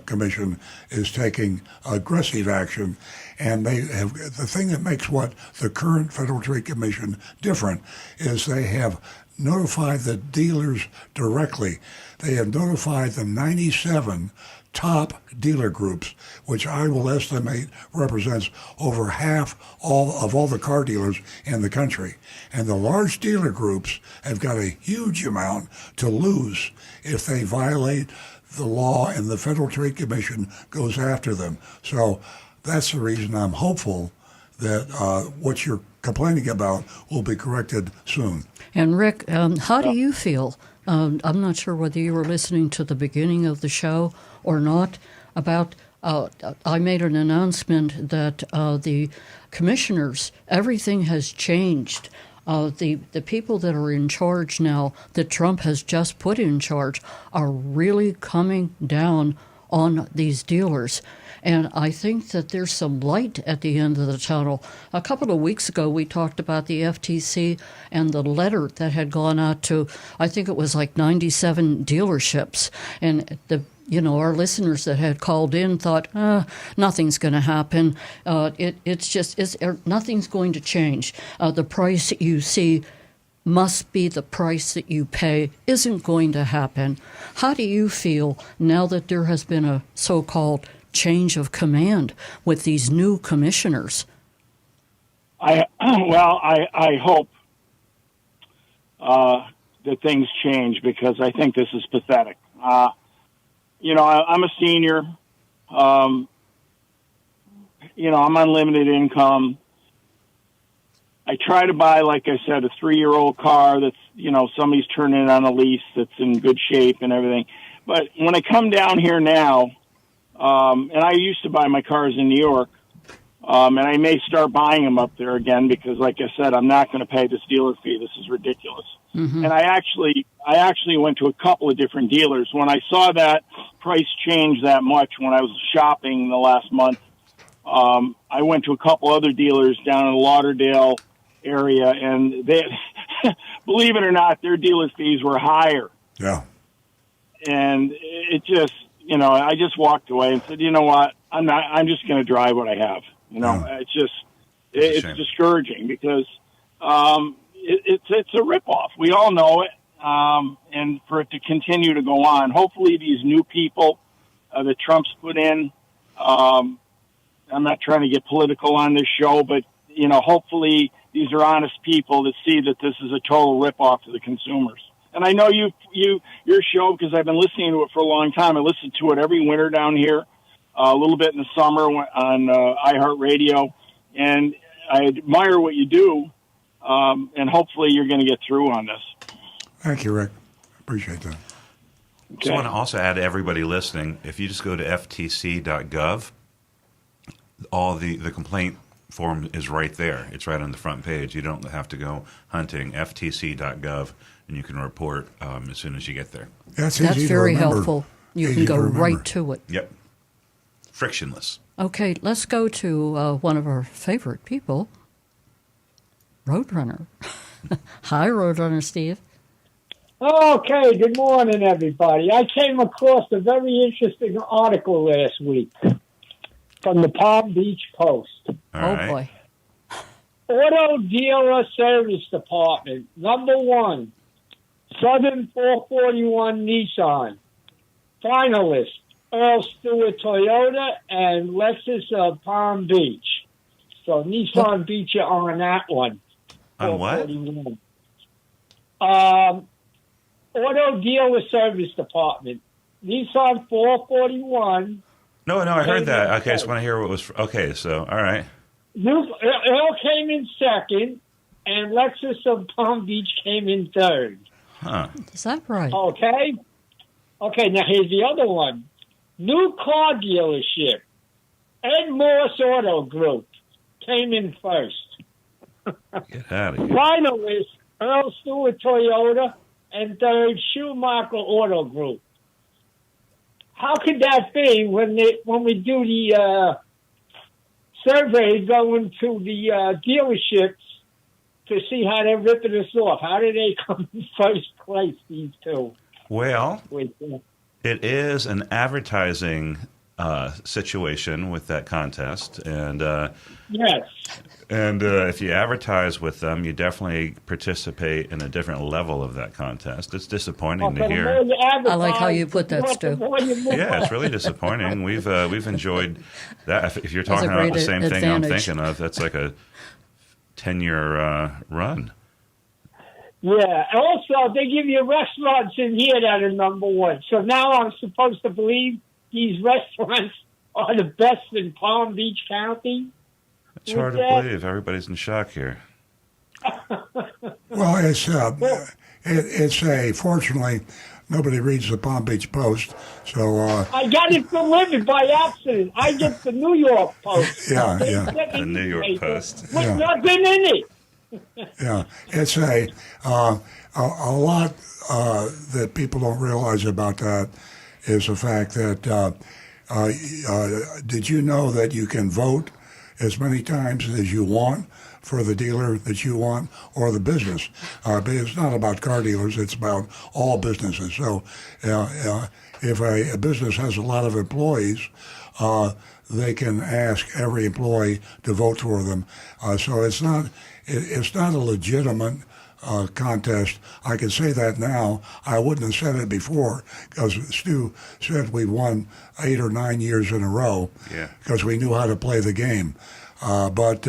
commission is taking aggressive action, and they have, the thing that makes what the current Federal Trade Commission different is they have notified the dealers directly. They have notified the 97 top dealer groups, which I will estimate represents over half of all the car dealers in the country. And the large dealer groups have got a huge amount to lose if they violate the law and the Federal Trade Commission goes after them. So that's the reason I'm hopeful that what you're complaining about will be corrected soon. And Rick, how do you feel? I'm not sure whether you were listening to the beginning of the show or not, about I made an announcement that the commissioners, everything has changed. The people that are in charge now, that Trump has just put in charge, are really coming down on these dealers. And I think that there's some light at the end of the tunnel. A couple of weeks ago, we talked about the FTC and the letter that had gone out to, I think it was like 97 dealerships. And our listeners that had called in thought, nothing's going to happen. Nothing's going to change. The price that you see must be the price that you pay, isn't going to happen. How do you feel now that there has been a so-called change of command with these new commissioners? I hope that things change, because I think this is pathetic. I'm a senior. I'm on limited income. I try to buy, like I said, a 3-year-old car that's, somebody's turning it on a lease that's in good shape and everything. But when I come down here now, and I used to buy my cars in New York, and I may start buying them up there again because, like I said, I'm not going to pay this dealer fee. This is ridiculous. Mm-hmm. And I actually went to a couple of different dealers. When I saw that price change that much when I was shopping the last month, I went to a couple other dealers down in the Lauderdale area, and they, believe it or not, their dealer fees were higher. Yeah. And it just, I just walked away and said, you know what, I'm just going to drive what I have. It's discouraging because it's a ripoff. We all know it. And for it to continue to go on, hopefully these new people that Trump's put in, I'm not trying to get political on this show, but, hopefully these are honest people that see that this is a total ripoff to the consumers. And I know your show, because I've been listening to it for a long time. I listen to it every winter down here, a little bit in the summer on iHeartRadio, and I admire what you do, and hopefully you're going to get through on this. Thank you, Rick. Appreciate that. Okay. I want to also add to everybody listening, if you just go to ftc.gov, all the complaint form is right there. It's right on the front page. You don't have to go hunting. ftc.gov, and you can report as soon as you get there. That's very helpful. You can go right to it. Yep. Frictionless. Okay, let's go to one of our favorite people, Roadrunner. Hi, Roadrunner Steve. Okay, good morning, everybody. I came across a very interesting article last week from the Palm Beach Post. Boy. Auto Dealer Service Department, number 1, Southern 441 Nissan. Finalist, Earl Stewart Toyota and Lexus of Palm Beach. So Nissan beat you on that one. On what? Auto Dealer Service Department. Nissan 441. No, I heard that. Okay, I just want to hear what was... Okay, so, all right. Earl came in second, and Lexus of Palm Beach came in third. Huh. Is that right? Okay. Okay, now here's the other one. New car dealership. Ed Morse Auto Group came in first. Get out of here. Finalist, Earl Stewart Toyota, and third, Schumacher Auto Group. How could that be when we do the survey going to the dealerships to see how they're ripping us off? How did they come in first place, these two? Well, it is an advertising situation with that contest, and yes. And if you advertise with them, you definitely participate in a different level of that contest. It's disappointing to hear. I like how you put that, Stu. Yeah, it's really disappointing. We've enjoyed that. If you're talking about the same thing I'm thinking of, that's like a 10-year run. Yeah. Also, they give you restaurants in here that are number one. So now I'm supposed to believe these restaurants are the best in Palm Beach County? It's hard to believe. Everybody's in shock here. Well, it's a fortunately nobody reads the Palm Beach Post, so I got it delivered by accident. I get the New York Post. Yeah. The New York Post. With nothing in it. Yeah, it's a lot that people don't realize about that is the fact that did you know that you can vote as many times as you want for the dealer that you want or the business? But it's not about car dealers, it's about all businesses. So if a business has a lot of employees, they can ask every employee to vote for them. So it's not a legitimate contest. I can say that now. I wouldn't have said it before because Stu said we won 8 or 9 years in a row because we knew how to play the game. But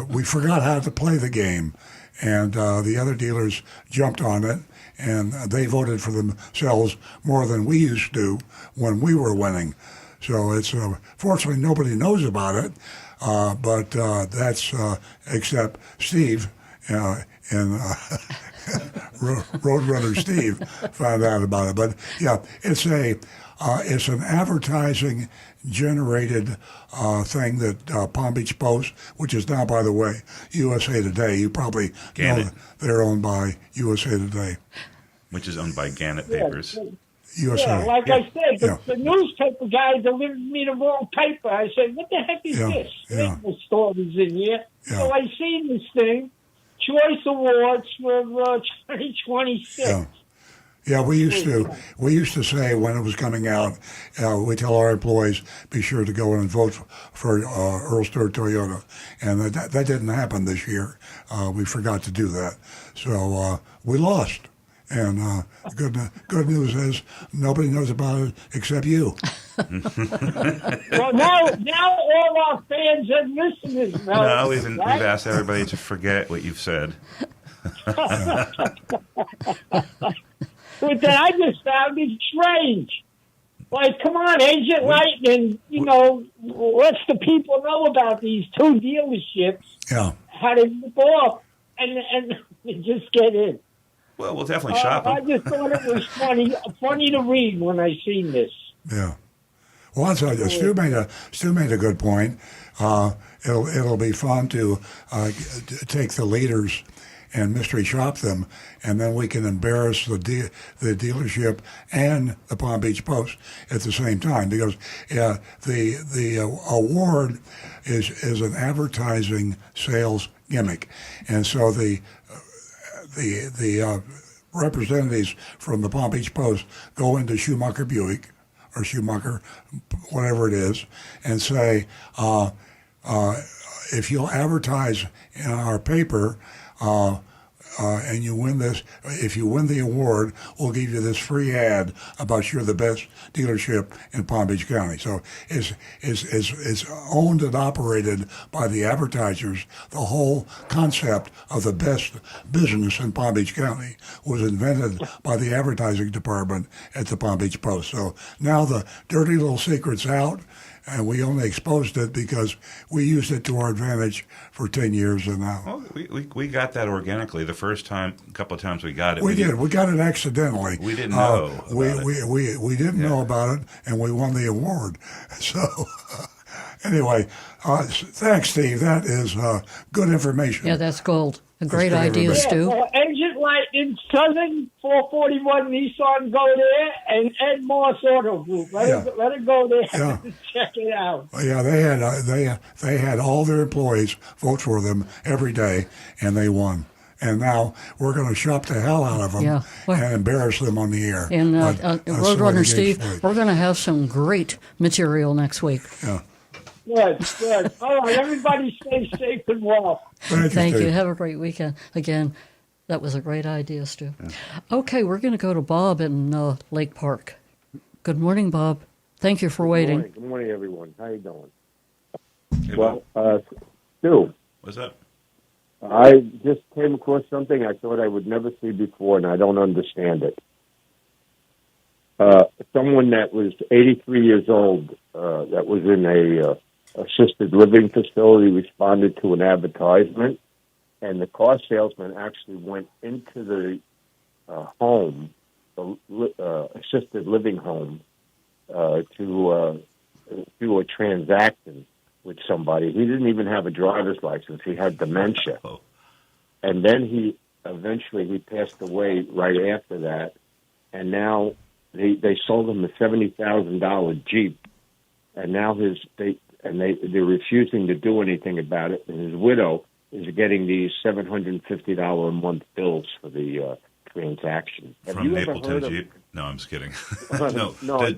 we forgot how to play the game, and the other dealers jumped on it, and they voted for themselves more than we used to when we were winning. So it's fortunately nobody knows about it, but that's except Steve and Roadrunner Steve found out about it. But yeah, it's an advertising generated thing that Palm Beach Post, which is now, by the way, USA Today. You probably know they're owned by USA Today, which is owned by Gannett Papers. USA. Yeah, like I said, the newspaper guy delivered me the wrong paper. I said, "What the heck is this? The stories in here." So I seen this thing. Choice Awards for 2026. Yeah, we used to say when it was coming out, we tell our employees be sure to go in and vote for Earl Stewart Toyota, and that didn't happen this year. We forgot to do that, so we lost. And good news is nobody knows about it except you. Well, now all our fans and listeners know. No, we've asked everybody to forget what you've said. But then I just found it strange. Like, come on, Agent Lightning, let the people know about these two dealerships. Yeah. How they rip off and just get in. Well, we'll definitely shop them. I just thought it was funny to read when I seen this. Yeah. Well, that's Stu made a good point. It'll be fun to take the leaders and mystery shop them, and then we can embarrass the dealership and the Palm Beach Post at the same time, because the award is an advertising sales gimmick, and so the representatives from the Palm Beach Post go into Schumacher Buick or Schumacher, whatever it is, and say, if you'll advertise in our paper, and you win this, if you win the award, we'll give you this free ad about you're the best dealership in Palm Beach County. So it's owned and operated by the advertisers. The whole concept of the best business in Palm Beach County was invented by the advertising department at the Palm Beach Post. So now the dirty little secret's out. and we only exposed it because we used it to our advantage for 10 years and now. Well, we got that organically the first time, a couple of times we got it. We did. We got it accidentally. We didn't know. We didn't know about it, and we won the award. So, anyway, thanks, Steve. That is good information. Yeah, that's gold. A great good idea, information. Stu. So engine light in Southern 441 Nissan, go there, and Ed Moss Auto Group. Let it go there and check it out. Yeah, they had all their employees vote for them every day, and they won. And now we're going to shop the hell out of them and embarrass them on the air. And Roadrunner Steve, Floyd. we're going to have some great material next week. Yeah. Good. All right, everybody stay safe and well. Thank you. Have a great weekend. Again, that was a great idea, Stu. Yeah. Okay, we're going to go to Bob in Lake Park. Good morning, Bob. Thank you for waiting. Good morning, everyone. How you doing? Hey, well, Stu. What's up? I just came across something I thought I would never see before, and I don't understand it. Someone that was 83 years old that was in a assisted living facility responded to an advertisement, and the car salesman actually went into the home, the assisted living home, to do a transaction with somebody. He didn't even have a driver's license. He had dementia. Oh. And then he passed away right after that, and now they sold him a $70,000 Jeep, and now they're refusing to do anything about it. And his widow is getting these $750 a month bills for the transaction. From Mapleton Jeep? No, I'm just kidding. No.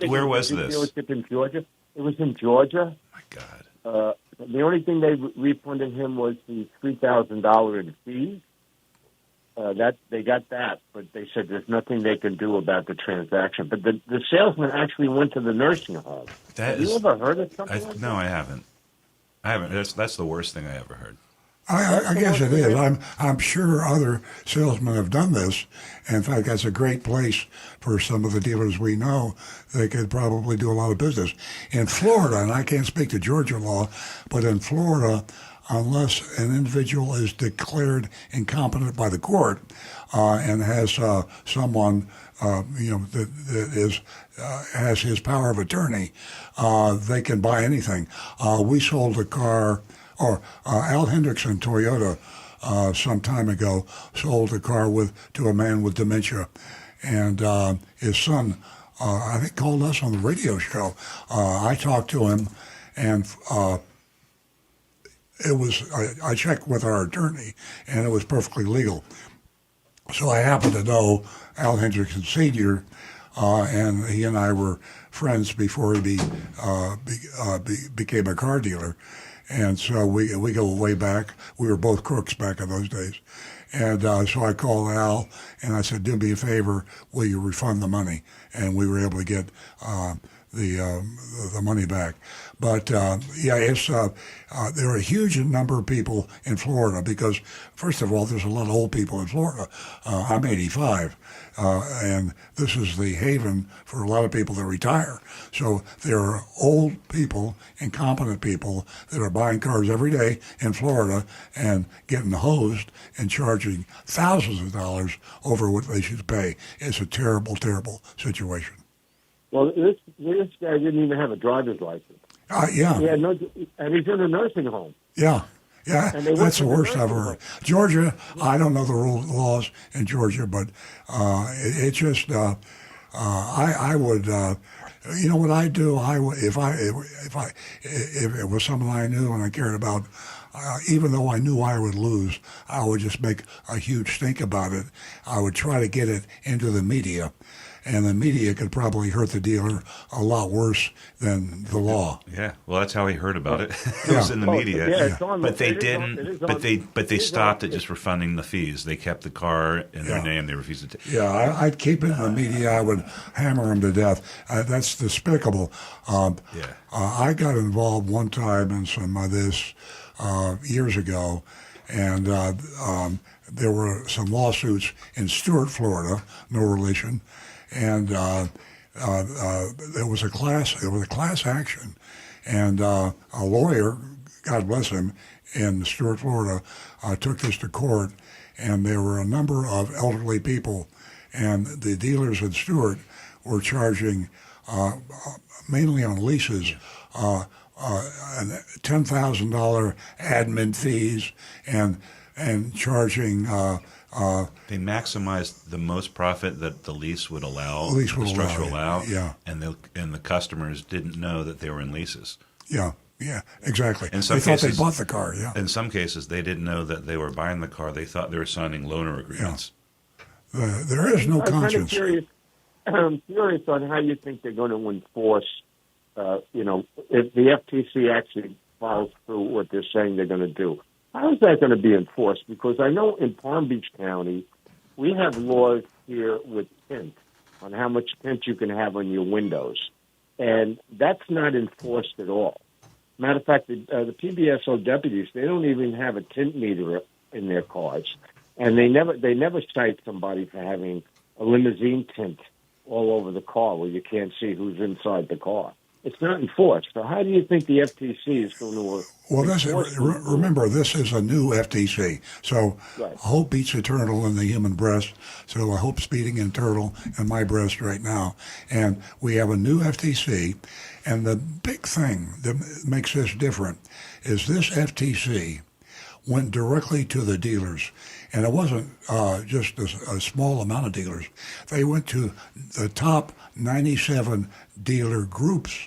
Where was this? Dealership in Georgia. It was in Georgia. Oh my God. The only thing they refunded him was the $3,000 in fees. That they got that, but they said there's nothing they can do about the transaction. But the salesman actually went to the nursing home. Have you ever heard of something like that? No, I haven't. That's the worst thing I ever heard. I guess it is. I'm sure other salesmen have done this. In fact, that's a great place for some of the dealers we know. They could probably do a lot of business. In Florida, and I can't speak to Georgia law, but in Florida, unless an individual is declared incompetent by the court and has someone that has his power of attorney, they can buy anything. We sold a car, or Al Hendrickson Toyota some time ago sold a car to a man with dementia, and his son I think called us on the radio show. I talked to him, and I checked with our attorney, and it was perfectly legal. So I happen to know Al Hendrickson Sr., and he and I were friends before he became a car dealer. And so we go way back. We were both crooks back in those days. And so I called Al, and I said, do me a favor, will you refund the money? And we were able to get the money back. But it's there are a huge number of people in Florida because, first of all, there's a lot of old people in Florida. I'm 85, and this is the haven for a lot of people that retire. So there are old people, incompetent people that are buying cars every day in Florida and getting hosed and charging thousands of dollars over what they should pay. It's a terrible, terrible situation. Well, this guy didn't even have a driver's license. Yeah. And he's in a nursing home. Yeah, that's the worst I've heard. Georgia, I don't know the laws in Georgia, but it just, I would, you know what I'd do? If it was someone I knew and I cared about, even though I knew I would lose, I would just make a huge stink about it. I would try to get it into the media. And the media could probably hurt the dealer a lot worse than the law. Yeah, well, that's how he heard about it. It was in the media, but they didn't. But they stopped at just refunding the fees. They kept the car in their name. They refused to. Yeah, I'd keep it in the media. I would hammer them to death. That's despicable. I got involved one time in some of this years ago, and there were some lawsuits in Stuart, Florida, no relation. And there was a class action, And a lawyer, God bless him, in Stuart, Florida, took this to court, and there were a number of elderly people, and the dealers in Stuart were charging, mainly on leases, $10,000 admin fees, and charging. They maximized the most profit that the lease would allow, Lease would the structure allow, would allow, yeah. and the customers didn't know that they were in leases. Yeah, exactly. In some they thought cases, they bought the car. Yeah. In some cases, they didn't know that they were buying the car. They thought they were signing loaner agreements. There is no conscience. I'm curious on how you think they're going to enforce. If the FTC actually follows through what they're saying they're going to do. How is that going to be enforced? Because I know in Palm Beach County, we have laws here with tint on how much tint you can have on your windows, and that's not enforced at all. Matter of fact, the PBSO deputies, they don't even have a tint meter in their cars, and they never cite somebody for having a limousine tint all over the car where you can't see who's inside the car. It's not enforced. So how do you think the FTC is going to remember, this is a new FTC. So right. Hope beats eternal in the human breast. So Hope's beating eternal in my breast right now. And we have a new FTC. And the big thing that makes this different is this FTC went directly to the dealers. And it wasn't just a small amount of dealers. They went to the top 97 dealer groups.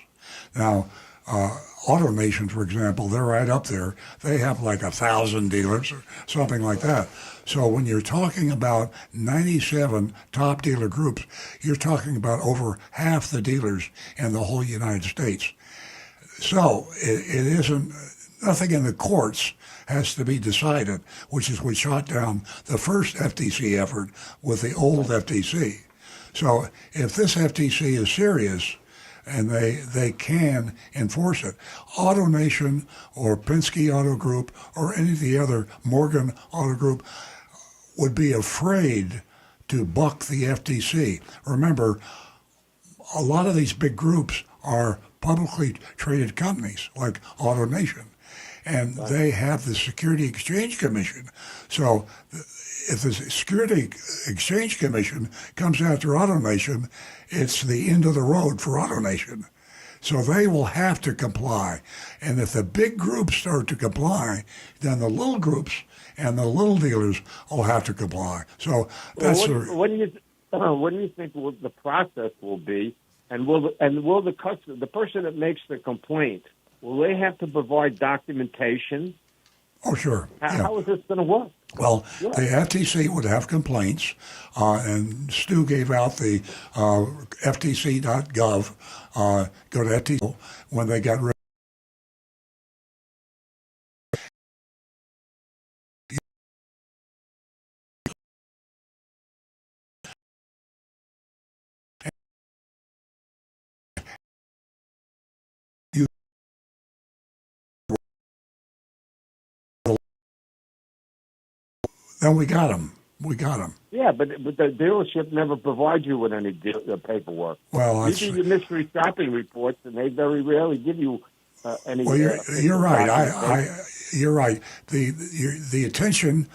Now, AutoNation, for example, they're right up there. They have like 1,000 dealers or something like that. So when you're talking about 97 top dealer groups, you're talking about over half the dealers in the whole United States. So it isn't, nothing in the courts has to be decided, which is what shot down the first FTC effort with the old FTC. So if this FTC is serious, and they can enforce it, AutoNation or Penske Auto Group or any of the other Morgan Auto Group would be afraid to buck the FTC. Remember, a lot of these big groups are publicly traded companies like AutoNation, and they have the Security Exchange Commission. So if the Security Exchange Commission comes after AutoNation, it's the end of the road for AutoNation. So they will have to comply. And if the big groups start to comply, then the little groups and the little dealers will have to comply. So that's what do you think the process will be? And will the customer, the person that makes the complaint, will they have to provide documentation? Oh, sure. How is this going to work? Well, the FTC would have complaints, and Stu gave out the ftc.gov. Go to FTC when they got rid. Then we got them. Yeah, but the dealership never provides you with any paperwork. Well, you do your mystery shopping reports, and they very rarely give you any. Well, you're right. You're right. The attention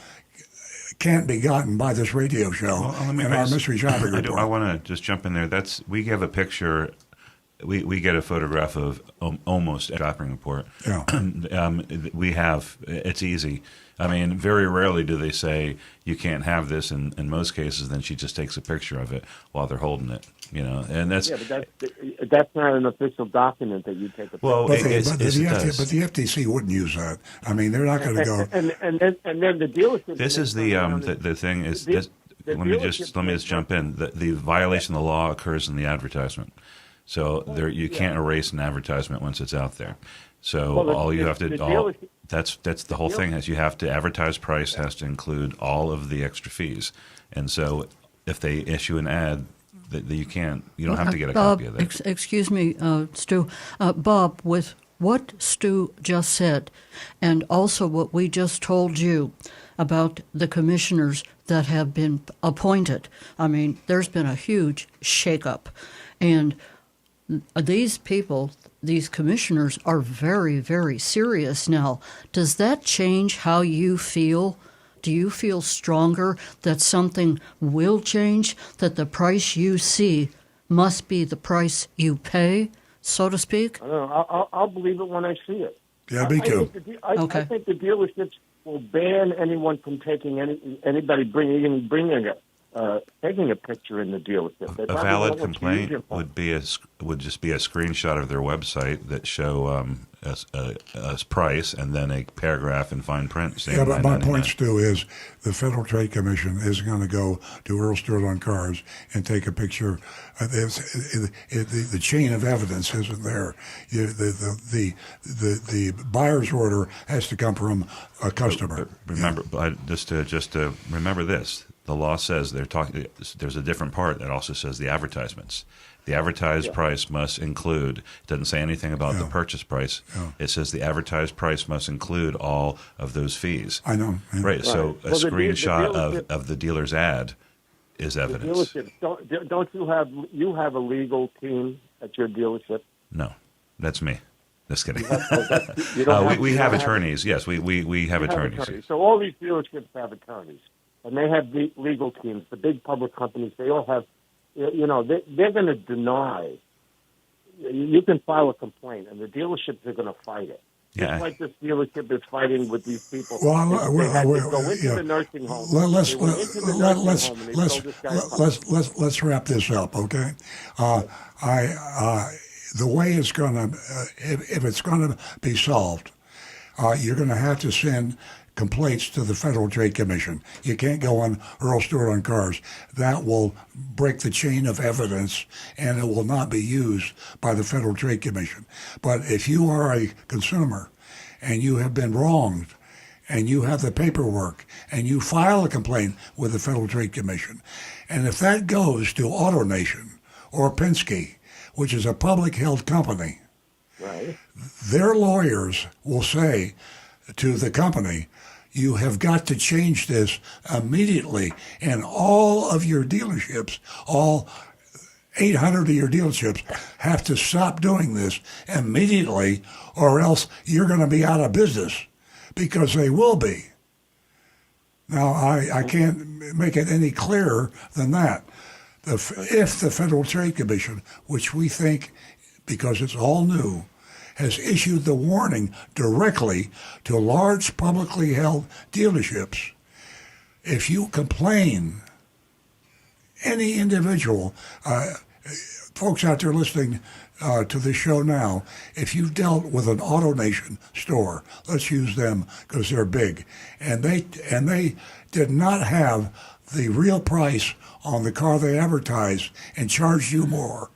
can't be gotten by this radio show and our mystery shopping report. I want to just jump in there. We have a picture. We get a photograph of almost a shopping report. Yeah. We have. It's easy. I mean, very rarely do they say you can't have this. In most cases, then she just takes a picture of it while they're holding it. And that's that's not an official document that you take a picture. Well, but the FTC wouldn't use that. I mean, they're not going to go. And then the dealership. This is the thing is. Let me just jump in. The violation of the law occurs in the advertisement. So you can't erase an advertisement once it's out there. So all you have to that's the whole thing is you have to advertise price has to include all of the extra fees. And so if they issue an ad that you don't have to get a copy of that. Excuse me, Stu. Bob, with what Stu just said and also what we just told you about the commissioners that have been appointed, I mean, there's been a huge shakeup. And these people these commissioners are very, very serious now. Does that change how you feel? Do you feel stronger that something will change, that the price you see must be the price you pay, so to speak? I don't know. I'll believe it when I see it. Yeah, me too. I think the dealerships will ban anyone from taking anybody taking a picture in the dealership. A valid complaint would just be a screenshot of their website that show a price and then a paragraph in fine print saying. Yeah, but my point, Stu, is the Federal Trade Commission is going to go to Earl Stewart on Cars and take a picture. The chain of evidence isn't there. The buyer's order has to come from a customer. Remember, just to remember this. The law says there's a different part that also says the advertisements. The advertised price must include, it doesn't say anything about the purchase price. It says the advertised price must include all of those fees. I know. Right, so a screenshot of the dealer's ad is evidence. The dealership, don't you have a legal team at your dealership? No, that's me. Just kidding. We have attorneys. Yes, we have attorneys. So all these dealerships have attorneys. And they have the legal teams. The big public companies, they all have, they're going to deny. You can file a complaint, and the dealerships are going to fight it. Yeah. Just like this dealership is fighting with these people. Well, they had to go into the nursing home. Let's wrap this up, okay? The way it's going to, if it's going to be solved, you're going to have to send complaints to the Federal Trade Commission. You can't go on Earl Stewart on Cars. That will break the chain of evidence, and it will not be used by the Federal Trade Commission. But if you are a consumer and you have been wronged and you have the paperwork and you file a complaint with the Federal Trade Commission, and if that goes to AutoNation or Penske, which is a public held company, right, their lawyers will say to the company, you have got to change this immediately, and all of your dealerships, all 800 of your dealerships have to stop doing this immediately, or else you're going to be out of business, because they will be. Now, I can't make it any clearer than that. If the Federal Trade Commission, which we think, because it's all new, has issued the warning directly to large publicly held dealerships, if you complain, any individual, folks out there listening to the show now, if you've dealt with an AutoNation store, let's use them because they're big, and they did not have the real price on the car they advertised and charged you more,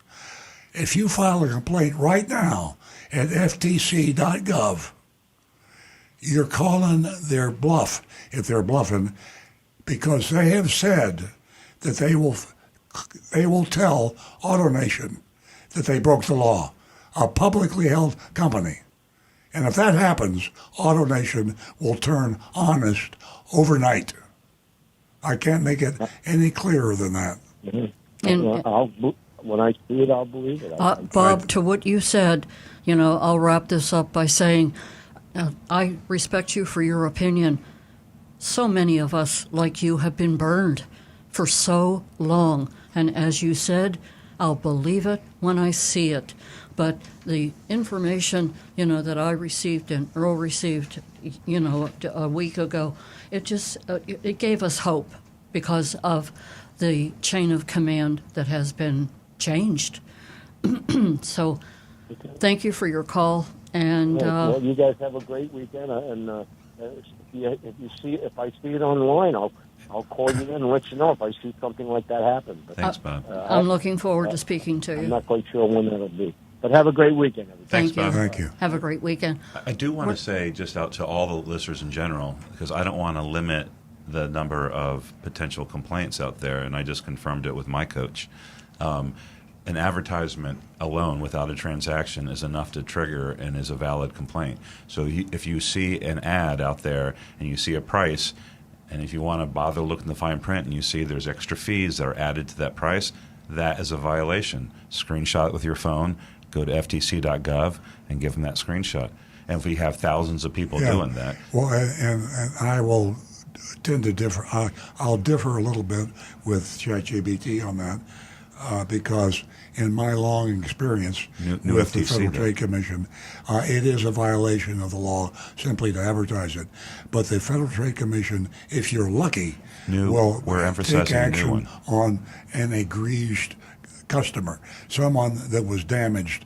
if you file a complaint right now at ftc.gov, you're calling their bluff, if they're bluffing, because they have said that they will tell AutoNation that they broke the law, a publicly held company. And if that happens, AutoNation will turn honest overnight. I can't make it any clearer than that. Mm-hmm. When I see it, I'll believe it. Bob, to what you said, I'll wrap this up by saying I respect you for your opinion. So many of us, like you, have been burned for so long. And as you said, I'll believe it when I see it. But the information, that I received and Earl received, a week ago, it gave us hope because of the chain of command that has been changed. So thank you for your call. And well, you guys have a great weekend. And if I see it online, I'll call you in and let you know if I see something like that happen. But, thanks, Bob. I'm looking forward to speaking to you. I'm not quite sure when that'll be. But have a great weekend, everybody. Thanks, Thank you. Bob. Thank you. Have a great weekend. I do want to say just out to all the listeners in general, because I don't want to limit the number of potential complaints out there, and I just confirmed it with my coach. An advertisement alone without a transaction is enough to trigger and is a valid complaint. So if you see an ad out there and you see a price, and if you want to bother looking the fine print and you see there's extra fees that are added to that price, that is a violation. Screenshot it with your phone, Go to ftc.gov and give them that screenshot. And if we have thousands of people doing that. Well, and I will tend to differ. I'll differ a little bit with ChatGPT on that because in my long experience New with the FTC Federal then. Trade Commission, it is a violation of the law simply to advertise it. But the Federal Trade Commission, if you're lucky, will we're emphasizing take the new action one. on an aggrieved customer, someone that was damaged.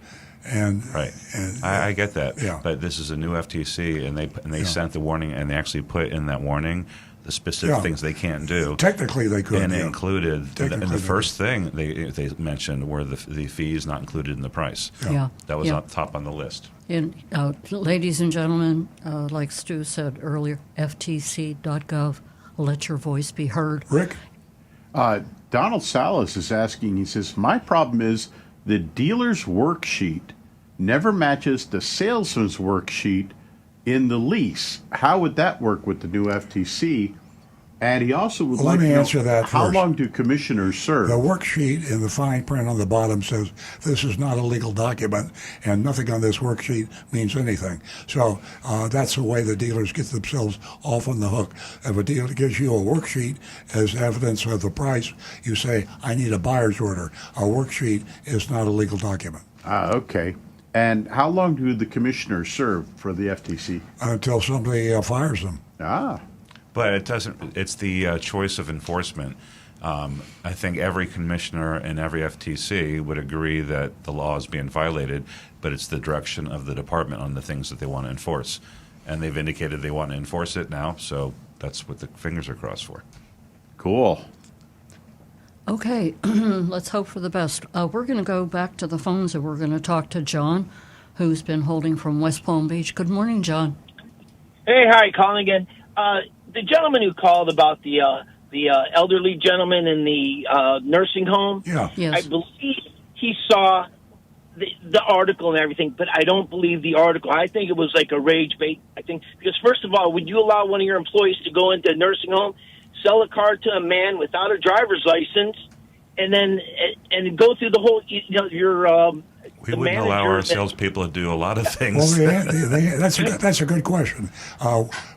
And, Right, and I get that. Yeah. But this is a new FTC, and they sent the warning, and they actually put in that warning the specific things they can't do. Technically, they could. And it yeah. included, Technically, and the they first thing they mentioned were the fees not included in the price. Yeah. That was Yeah. on top on the list. And ladies and gentlemen, like Stu said earlier, ftc.gov, let your voice be heard. Rick? Donald Salas is asking, he says, my problem is the dealer's worksheet never matches the salesman's worksheet in the lease. How would that work with the new FTC? And he also would Let like me to know, answer that how first. long do commissioners serve? The worksheet in the fine print on the bottom says this is not a legal document, and nothing on this worksheet means anything. So that's the way the dealers get themselves off on the hook. If a dealer gives you a worksheet as evidence of the price, you say, I need a buyer's order. A worksheet is not a legal document. Okay. And how long do the commissioners serve for the FTC? Until somebody fires them. But it doesn't. It's the choice of enforcement. I think every commissioner and every FTC would agree that the law is being violated, but it's the direction of the department on the things that they want to enforce. And they've indicated they want to enforce it now, so that's what the fingers are crossed for. Cool. Okay, let's hope for the best. We're going to go back to the phones and we're going to talk to John, who's been holding from West Palm Beach. Good morning, John. Hey, hi, calling again. The gentleman who called about the elderly gentleman in the nursing home. Yeah. Yes. I believe he saw the article and everything, but I don't believe the article. I think it was like a rage bait. I think because first of all, would you allow one of your employees to go into a nursing home, sell a car to a man without a driver's license, and then go through the whole your We wouldn't allow our salespeople to do a lot of things. Well, that's a good question.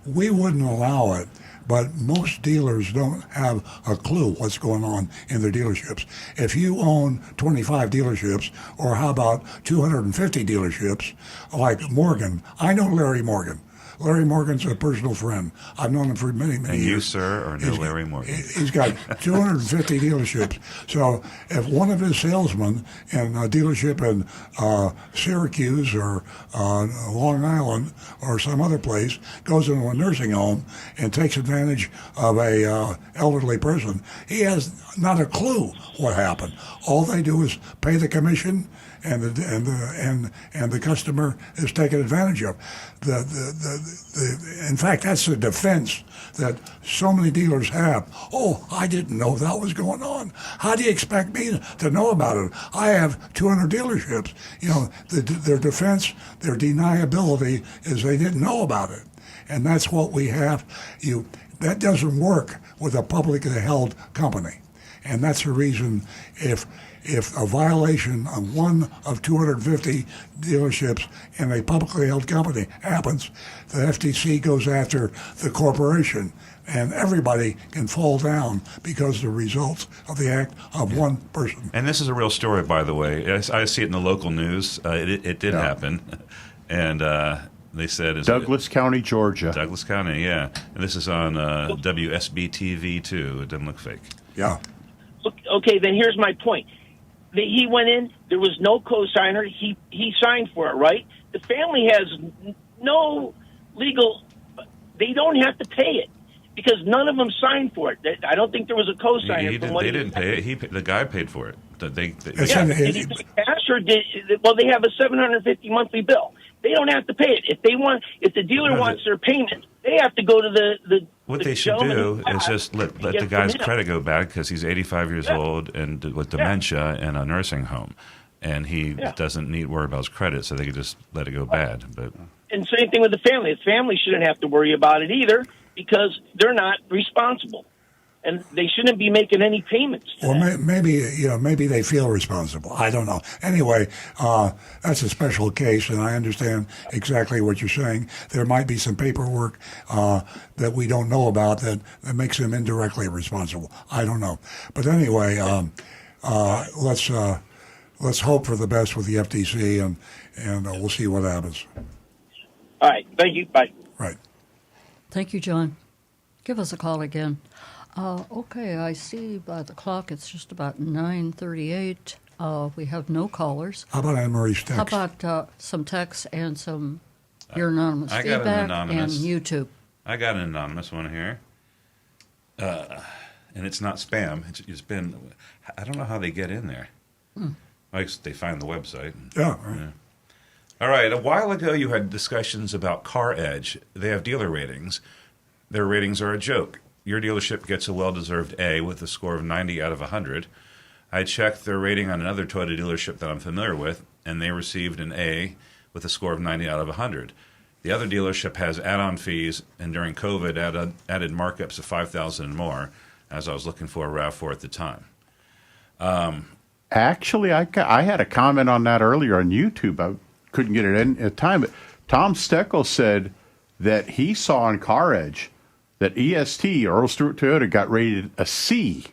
We wouldn't allow it, but most dealers don't have a clue what's going on in their dealerships. If you own 25 dealerships, or how about 250 dealerships, like Morgan, I know Larry Morgan. Larry Morgan's a personal friend. I've known him for many, many And years. you, sir, are no Larry Morgan. He's got 250 dealerships. So if one of his salesmen in a dealership in Syracuse or Long Island or some other place goes into a nursing home and takes advantage of a elderly person, he has not a clue what happened. All they do is pay the commission, and the customer is taken advantage of. In fact, that's the defense that so many dealers have. Oh, I didn't know that was going on. How do you expect me to know about it? I have 200 dealerships. Their defense, their deniability is they didn't know about it, and that's what we have. That doesn't work with a publicly held company, and that's the reason if a violation of one of 250 dealerships in a publicly held company happens, the FTC goes after the corporation, and everybody can fall down because of the results of the act of one person. And this is a real story, by the way. I see it in the local news. It did happen. And they said... Douglas County, Georgia. Douglas County, yeah. And this is on WSB-TV, too. It doesn't look fake. Yeah. Okay, then here's my point. He went in. There was no co-signer. He signed for it, right? The family has no legal. They don't have to pay it because none of them signed for it. I don't think there was a co-signer. They didn't pay it. The guy paid for it. Did he pay cash or well, they have a $750 monthly bill. They don't have to pay it. If the dealer wants their payment, they have to go to the. What they should do is just let the guy's credit go back because he's 85 years old and with dementia in a nursing home, and he doesn't need to worry about his credit, so they could just let it go bad. But and same thing with the family. The family shouldn't have to worry about it either because they're not responsible. and they shouldn't be making any payments. Or maybe they feel responsible. I don't know. Anyway, that's a special case, and I understand exactly what you're saying. There might be some paperwork that we don't know about that makes them indirectly responsible. I don't know. But anyway, let's hope for the best with the FTC, and we'll see what happens. All right. Thank you. Bye. Right. Thank you, John. Give us a call again. Okay, I see by the clock it's just about 9:38. We have no callers. How about Anne-Marie's text? How about some texts and some your anonymous I got an feedback anonymous. and YouTube? I got an anonymous one here. And it's not spam. It's been, I don't know how they get in there. I guess they find the website. Yeah, right. Yeah. All right. A while ago, you had discussions about Car Edge. They have dealer ratings. Their ratings are a joke. Your dealership gets a well-deserved A with a score of 90 out of 100. I checked their rating on another Toyota dealership that I'm familiar with, and they received an A with a score of 90 out of 100. The other dealership has add-on fees, and during COVID added markups of $5,000 and more, as I was looking for a RAV4 at the time. Actually, I had a comment on that earlier on YouTube. I couldn't get it in at time, but Tom Steckel said that he saw on Car Edge that EST, Earl Stewart Toyota, got rated a C.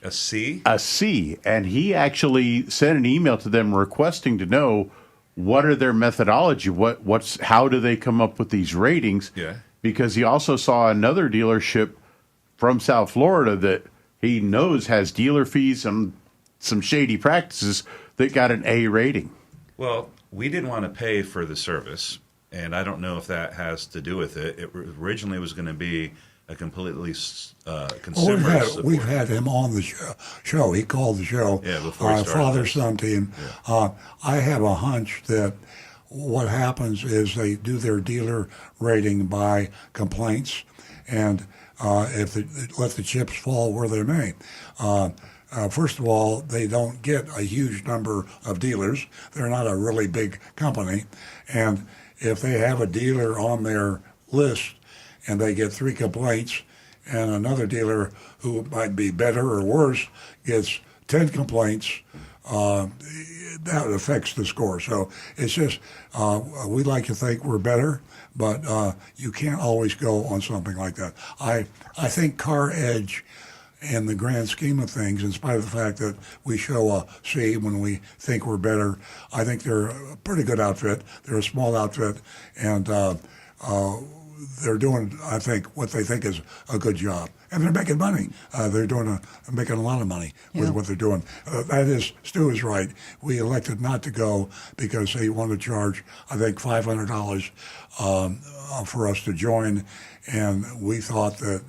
A C? A C. And he actually sent an email to them requesting to know what are their methodology, how do they come up with these ratings? Yeah. Because he also saw another dealership from South Florida that he knows has dealer fees and some shady practices that got an A rating. Well, we didn't want to pay for the service, and I don't know if that has to do with it. It originally was going to be a completely consumer support. We've had him on the show. He called the show. Yeah, before he started father-son team. Yeah. I have a hunch that what happens is they do their dealer rating by complaints, and if they let the chips fall where they may. First of all, they don't get a huge number of dealers. They're not a really big company. And if they have a dealer on their list and they get 3 complaints, and another dealer who might be better or worse gets 10 complaints, that affects the score. So it's just, we like to think we're better, but you can't always go on something like that. I think Car Edge, in the grand scheme of things, in spite of the fact that we show a C when we think we're better, I think they're a pretty good outfit. They're a small outfit, and they're doing, I think, what they think is a good job. And they're making money. They're making a lot of money with what they're doing. That is, Stu is right. We elected not to go because they want to charge, I think, $500 for us to join, and we thought that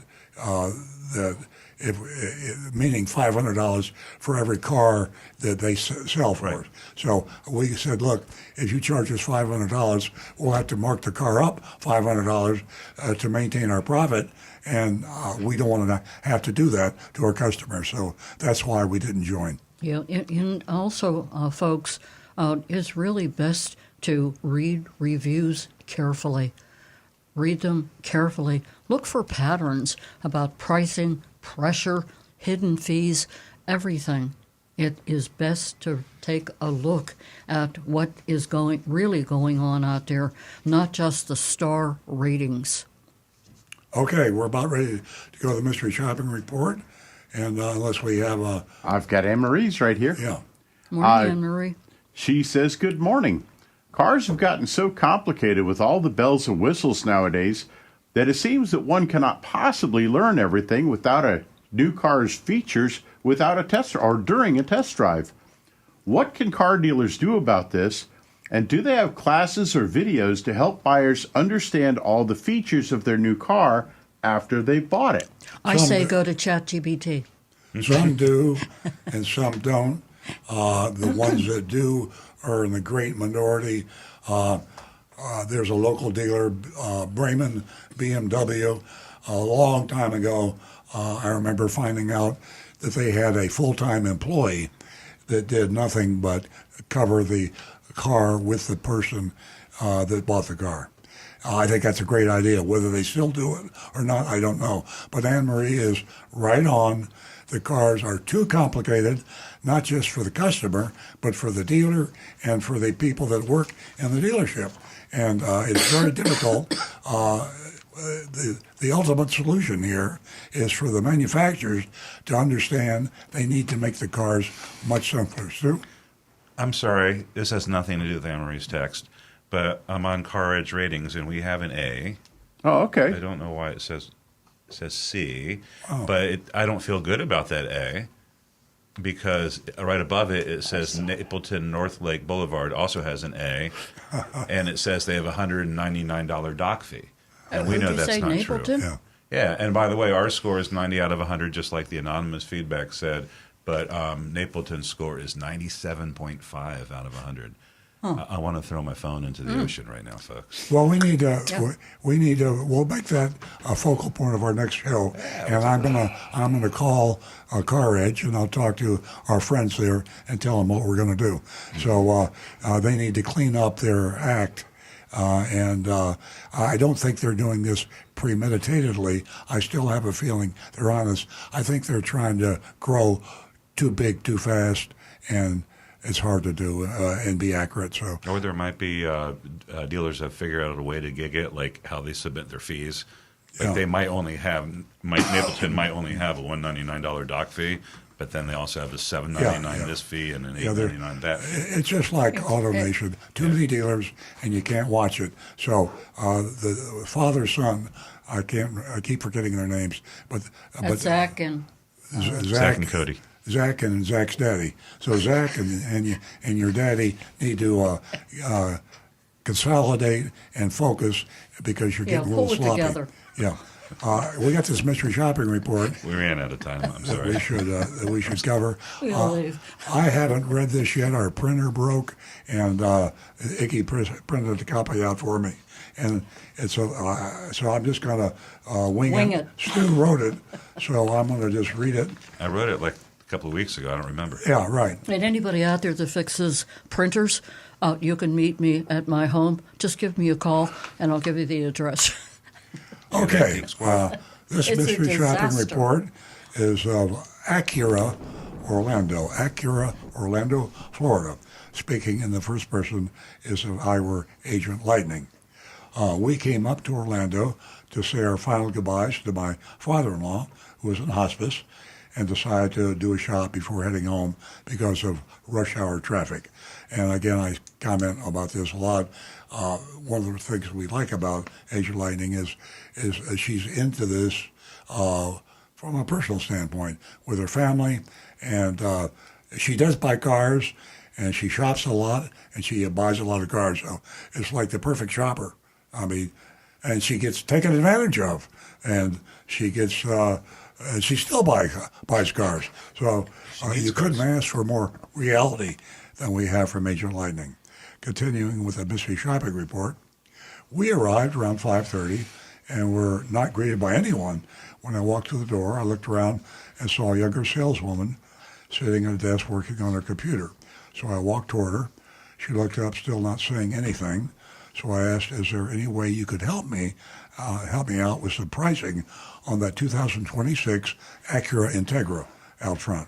meaning $500 for every car that they sell for us. Right. So we said, look, if you charge us $500, we'll have to mark the car up $500 to maintain our profit, and we don't want to have to do that to our customers. So that's why we didn't join. Yeah, and also, folks, it's really best to read reviews carefully. Read them carefully. Look for patterns about pricing, pressure, hidden fees, everything. It is best to take a look at what is really going on out there, not just the star ratings. Okay, we're about ready to go to the mystery shopping report, and unless we have I've got Anne-Marie's right here. Yeah. Morning, Anne-Marie. She says, good morning. Cars have gotten so complicated with all the bells and whistles nowadays that it seems that one cannot possibly learn everything without a new car's features without a test or during a test drive. What can car dealers do about this? And do they have classes or videos to help buyers understand all the features of their new car after they bought it? I say go to ChatGPT. Some do, and some don't. The ones that do are in the great minority. There's a local dealer, Bremen BMW. A long time ago, I remember finding out that they had a full-time employee that did nothing but cover the car with the person that bought the car. I think that's a great idea. Whether they still do it or not, I don't know. But Anne Marie is right on. The cars are too complicated, not just for the customer, but for the dealer and for the people that work in the dealership. And it's very difficult. The ultimate solution here is for the manufacturers to understand they need to make the cars much simpler. Stu? I'm sorry, this has nothing to do with Anne Marie's text, but I'm on Car Edge ratings and we have an A. Oh, okay. I don't know why it says C, but I don't feel good about that A because right above it, it says Napleton North Lake Boulevard also has an A, and it says they have a $199 dock fee. And we know that's not Napleton? true. Yeah, and by the way, our score is 90 out of 100, just like the anonymous feedback said, but Napleton's score is 97.5 out of 100. I want to throw my phone into the ocean right now, folks. Well, we need to. We'll make that a focal point of our next show, and I'm gonna call Car Edge, and I'll talk to our friends there and tell them what we're gonna do. So they need to clean up their act, and I don't think they're doing this premeditatedly. I still have a feeling they're honest. I think they're trying to grow too big, too fast, and it's hard to do and be accurate. So, or there might be dealers have figured out a way to gig it, like how they submit their fees. Like they might only have, Napleton might only have a $199 dock fee, but then they also have a $7.99 this fee and an $8.99 that fee. It's just like AutoNation. Too many dealers, and you can't watch it. So the father son, I keep forgetting their names, but Zach and Zach and Cody. Zach and Zach's daddy. So Zach and your daddy need to consolidate and focus because you're getting a little sloppy. Together. Yeah. We got this mystery shopping report. We ran out of time. I'm sorry. We should cover. Leave. I haven't read this yet. Our printer broke, and Icky printed a copy out for me. And it's so I'm just gonna wing it. Stu wrote it, so I'm gonna just read it. I wrote it like a couple of weeks ago. I don't remember. Yeah, right. And anybody out there that fixes printers, you can meet me at my home. Just give me a call, and I'll give you the address. Okay. This mystery shopping report is of Acura, Orlando, Florida. Speaking in the first person is if I were Agent Lightning. We came up to Orlando to say our final goodbyes to my father-in-law, who was in hospice, and decided to do a shop before heading home because of rush hour traffic. And again, I comment about this a lot. One of the things we like about Agent Lightning is she's into this from a personal standpoint with her family, and she does buy cars, and she shops a lot, and she buys a lot of cars. So it's like the perfect shopper. I mean, and she gets taken advantage of, and she gets she still buys cars. So you couldn't ask for more reality than we have from Agent Lightning. Continuing with the mystery shopping report, we arrived around 5:30 and were not greeted by anyone. When I walked to the door, I looked around and saw a younger saleswoman sitting at a desk working on her computer. So I walked toward her. She looked up, still not saying anything. So I asked, is there any way you could help me out with some pricing on that 2026 Acura Integra out front?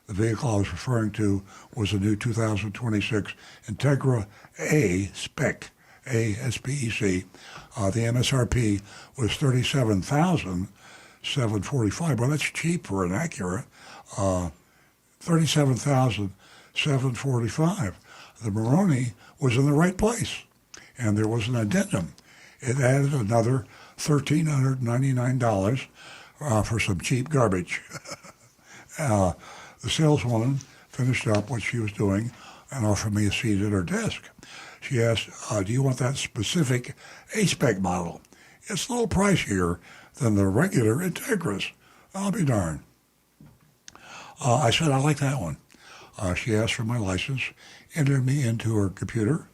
The vehicle I was referring to was the new 2026 Integra A spec, A-S-P-E-C. The MSRP was $37,745. Well, that's cheap for an Acura. $37,745. The Maroni was in the right place, and there was an addendum. It added another $1,399 for some cheap garbage. The saleswoman finished up what she was doing and offered me a seat at her desk. She asked, do you want that specific A-spec model? It's a little pricier than the regular Integras. I'll be darned. I said, I like that one. She asked for my license, entered me into her computer,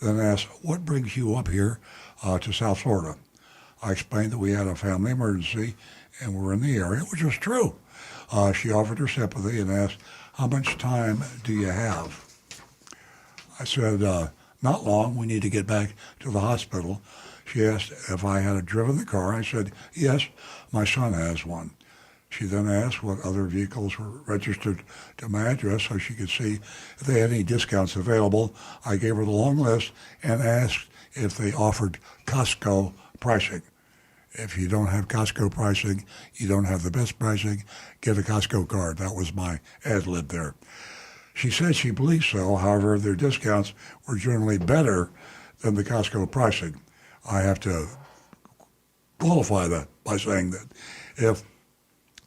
then asked, what brings you up here to South Florida? I explained that we had a family emergency and were in the area, which was true. She offered her sympathy and asked, how much time do you have? I said, not long. We need to get back to the hospital. She asked if I had driven the car. I said, yes, my son has one. She then asked what other vehicles were registered to my address so she could see if they had any discounts available. I gave her the long list and asked if they offered Costco pricing. If you don't have Costco pricing, you don't have the best pricing, get a Costco card. That was my ad lib there. She said she believes so. However, their discounts were generally better than the Costco pricing. I have to qualify that by saying that if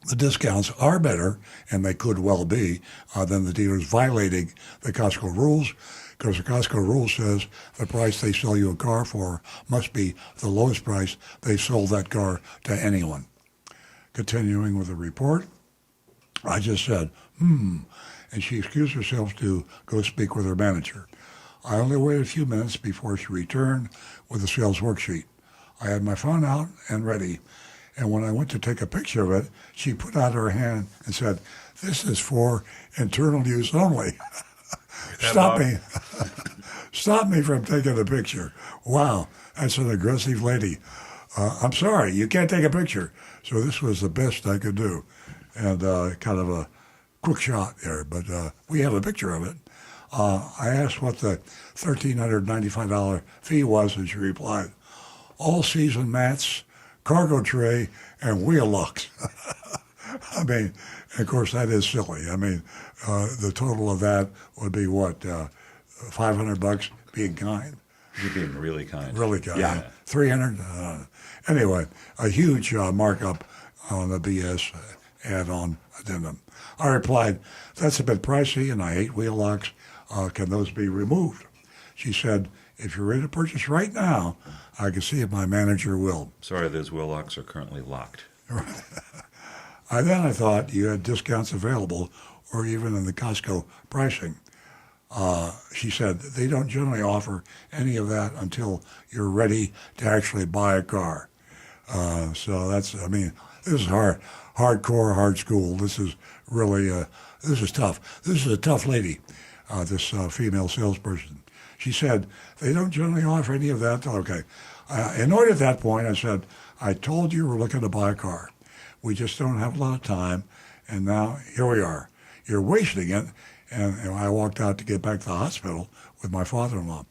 the discounts are better, and they could well be, then the dealer's violating the Costco rules, because the Costco rule says the price they sell you a car for must be the lowest price they sold that car to anyone. Continuing with the report, I just said, and she excused herself to go speak with her manager. I only waited a few minutes before she returned with a sales worksheet. I had my phone out and ready, and when I went to take a picture of it, she put out her hand and said, "This is for internal use only." Stop me. Stop me from taking a picture. Wow, that's an aggressive lady. I'm sorry, you can't take a picture. So this was the best I could do. And kind of a quick shot there, but we have a picture of it. I asked what the $1,395 fee was, and she replied, all-season mats, cargo tray, and wheel locks. I mean, of course, that is silly. I mean, the total of that would be what, $500 being kind? You're being really kind. Really kind. Yeah. 300. Anyway, a huge markup on the BS add-on addendum. I replied, "That's a bit pricey, and I hate wheel locks. Can those be removed?" She said, "If you're ready to purchase right now, I can see if my manager will." Sorry, those wheel locks are currently locked. I thought you had discounts available, or even in the Costco pricing. She said, "They don't generally offer any of that until you're ready to actually buy a car." So that's, I mean, this is hardcore, hard school. This is really, this is tough. This is a tough lady, this female salesperson. She said, "They don't generally offer any of that." Okay. Annoyed at that point, I said, "I told you we're looking to buy a car. We just don't have a lot of time, and now here we are. You're wasting it." And I walked out to get back to the hospital with my father-in-law.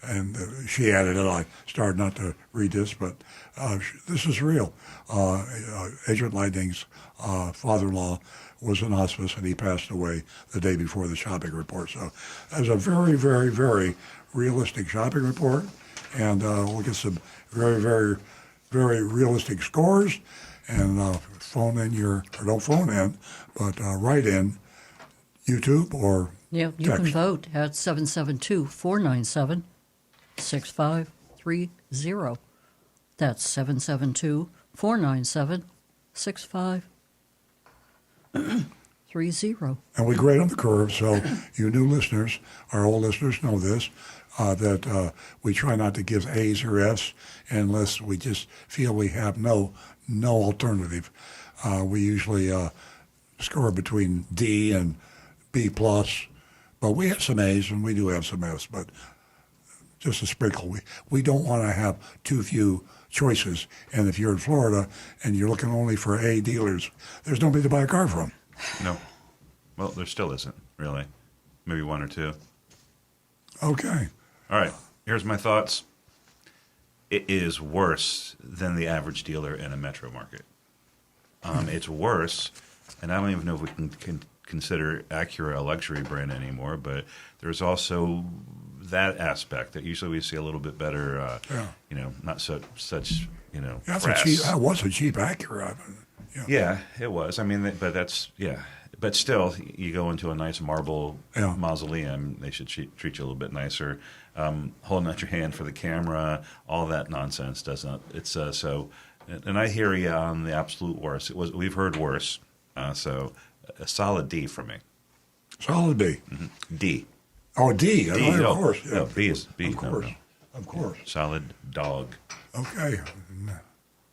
And she added it. I started not to read this, but this is real. Agent Lightning's father-in-law was in hospice, and he passed away the day before the shopping report. So that was a very, very, very realistic shopping report, and we'll get some very, very, very realistic scores. And phone in or don't phone in, but write in YouTube or Yeah, you text. can vote at 772-497-6530. That's 772-497-6530. And we grade on the curve, so you new listeners, our old listeners know this, that we try not to give A's or F's unless we just feel we have no alternative. We usually score between D and B plus, but we have some A's and we do have some F's, but just a sprinkle. We don't want to have too few choices, and if you're in Florida and you're looking only for A dealers, there's nobody to buy a car from. No. Well, there still isn't, really. Maybe one or two. Okay. All right. Here's my thoughts. It is worse than the average dealer in a metro market. It's worse, and I don't even know if we can consider Acura a luxury brand anymore, but there's also that aspect that usually we see a little bit better, not such That press. was a cheap Acura. Yeah, it was. I mean, but that's, yeah. But still, you go into a nice marble mausoleum, they should treat you a little bit nicer. Holding out your hand for the camera, all that nonsense does not. It's so. And I hear you on the absolute worst. We've heard worse. So a solid D for me. Solid D. Mm-hmm. D. Oh, D. D. Of No, course. Yeah. no, B is B. Of course. No. Of course. Solid dog. Okay.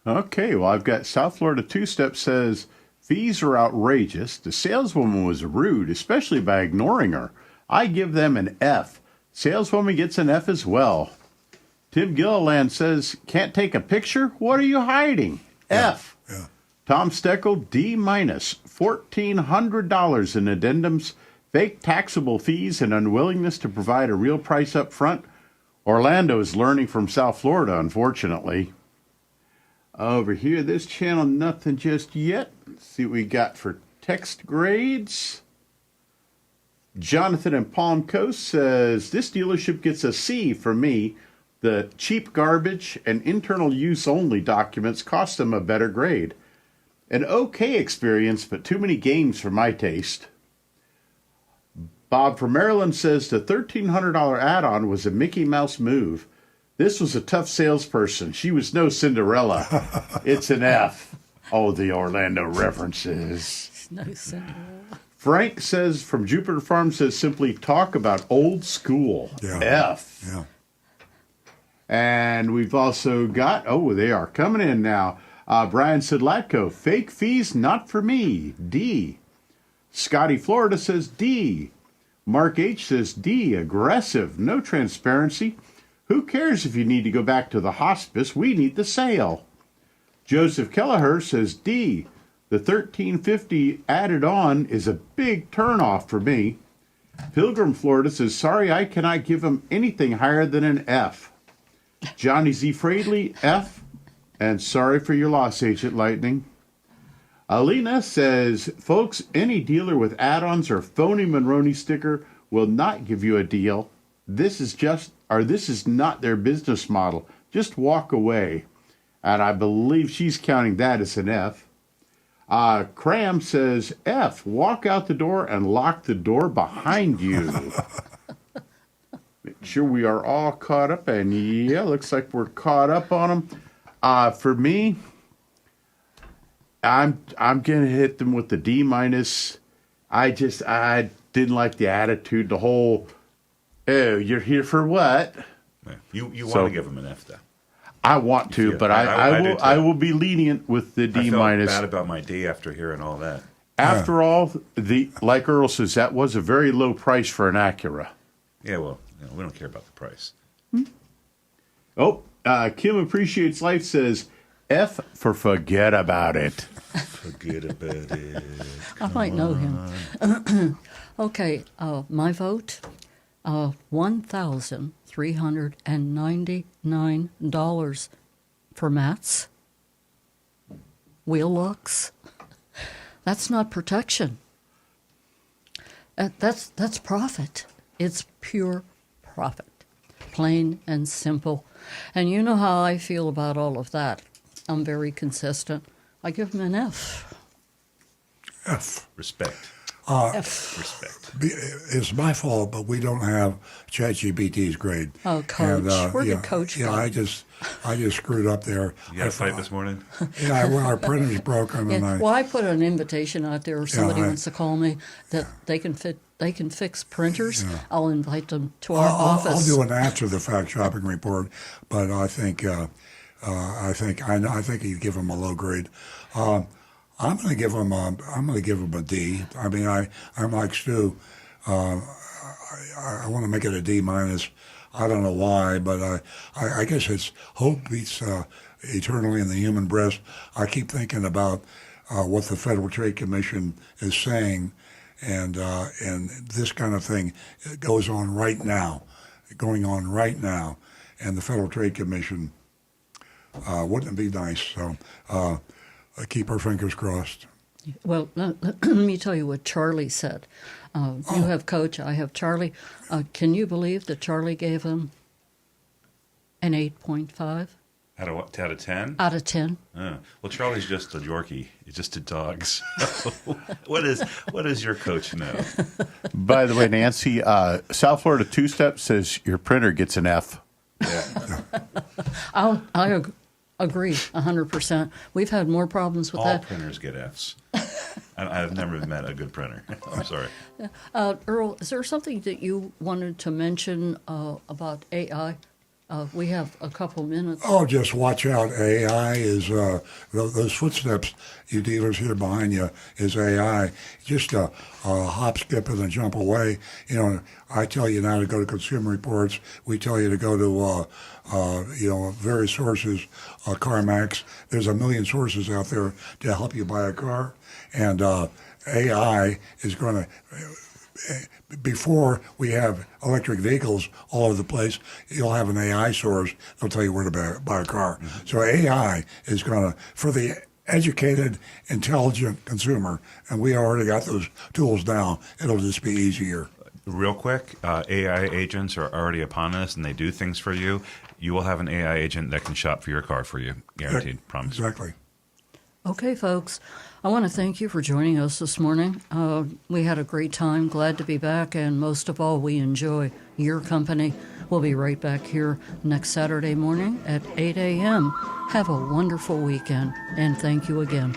Okay, well, I've got South Florida Two-Step says, fees are outrageous. The saleswoman was rude, especially by ignoring her. I give them an F. Saleswoman gets an F as well. Tim Gilliland says, can't take a picture? What are you hiding? F. Yeah. Tom Steckel, D-, $1,400 in addendums, fake taxable fees, and unwillingness to provide a real price up front. Orlando is learning from South Florida, unfortunately. Over here, this channel, nothing just yet. Let's see what we got for text grades. Jonathan in Palm Coast says, this dealership gets a C from me. The cheap garbage and internal use only documents cost them a better grade. An okay experience, but too many games for my taste. Bob from Maryland says the $1,300 add-on was a Mickey Mouse move. This was a tough salesperson. She was no Cinderella. It's an F. Oh, the Orlando references. No Cinderella. Frank says, from Jupiter Farm, says simply talk about old school. Yeah. F. Yeah. And we've also got, oh, they are coming in now. Brian Sidlatko, fake fees, not for me. D. Scotty Florida says D. Mark H says D. Aggressive, no transparency. Who cares if you need to go back to the hospice? We need the sale. Joseph Kelleher says D. The $1,350 added on is a big turnoff for me. Pilgrim Florida says, sorry, I cannot give him anything higher than an F. Johnny Z. Fradley, F. And sorry for your loss, Agent Lightning. Alina says, folks, any dealer with add-ons or phony Monroney sticker will not give you a deal. This is not their business model. Just walk away. And I believe she's counting that as an F. Cram says, F, walk out the door and lock the door behind you. Make sure we are all caught up. And yeah, looks like we're caught up on them. For me, I'm gonna hit them with the D-. I didn't like the attitude, the whole, oh, you're here for what? Yeah. You want to give them an F, though. I want to, but I will be lenient with the D-. I felt bad about my D after hearing all that. After all, like Earl says, that was a very low price for an Acura. Yeah, well, we don't care about the price. Oh, Kim Appreciates Life says, F for forget about it. Forget about it. I might know him. Okay, my vote, $1,399 for mats, wheel locks. That's not protection. That's profit. It's pure profit, plain and simple. And you know how I feel about all of that. I'm very consistent. I give him an F. F. Respect. F. Respect. It's my fault, but we don't have ChatGPT's grade. Oh, Coach. Where did Coach go? Yeah, I just screwed up there. You had a fight this morning? Yeah, our printer's broken. Yeah, well, I put an invitation out there. If somebody wants to call me that they can fix printers. Yeah. I'll invite them to our office. I'll do an after the fact shopping report, but I think you give them a low grade. I'm going to give them a D. I mean, I'm like Stu. I want to make it a D-. I don't know why, but I guess it's hope beats eternally in the human breast. I keep thinking about what the Federal Trade Commission is saying, and this kind of thing goes on right now, and the Federal Trade Commission, wouldn't it be nice? So keep our fingers crossed. Well, let me tell you what Charlie said. You have Coach, I have Charlie. Can you believe that Charlie gave him an 8.5? Out of 10? Out of 10. Oh. Well, Charlie's just a Yorkie. He just did dogs. What does your coach know? By the way, Nancy, South Florida Two-Step says your printer gets an F. Yeah. I agree 100%. We've had more problems with that. All printers get Fs. I've never met a good printer. I'm sorry. Earl, is there something that you wanted to mention about AI? We have a couple minutes. Oh, just watch out. AI is, those footsteps you dealers hear behind you is AI. Just a hop, skip, and a jump away. You know, I tell you now to go to Consumer Reports. We tell you to go to, various sources, CarMax. There's a million sources out there to help you buy a car. And AI is going to, before we have electric vehicles all over the place, you'll have an AI source. They'll tell you where to buy a car. So AI is going to, for the educated, intelligent consumer, and we already got those tools now, it'll just be easier. Real quick, AI agents are already upon us, and they do things for you. You will have an AI agent that can shop for your car for you, guaranteed. Promise. Exactly. Okay, folks, I want to thank you for joining us this morning. We had a great time, glad to be back, and most of all, we enjoy your company. We'll be right back here next Saturday morning at 8 a.m. Have a wonderful weekend, and thank you again.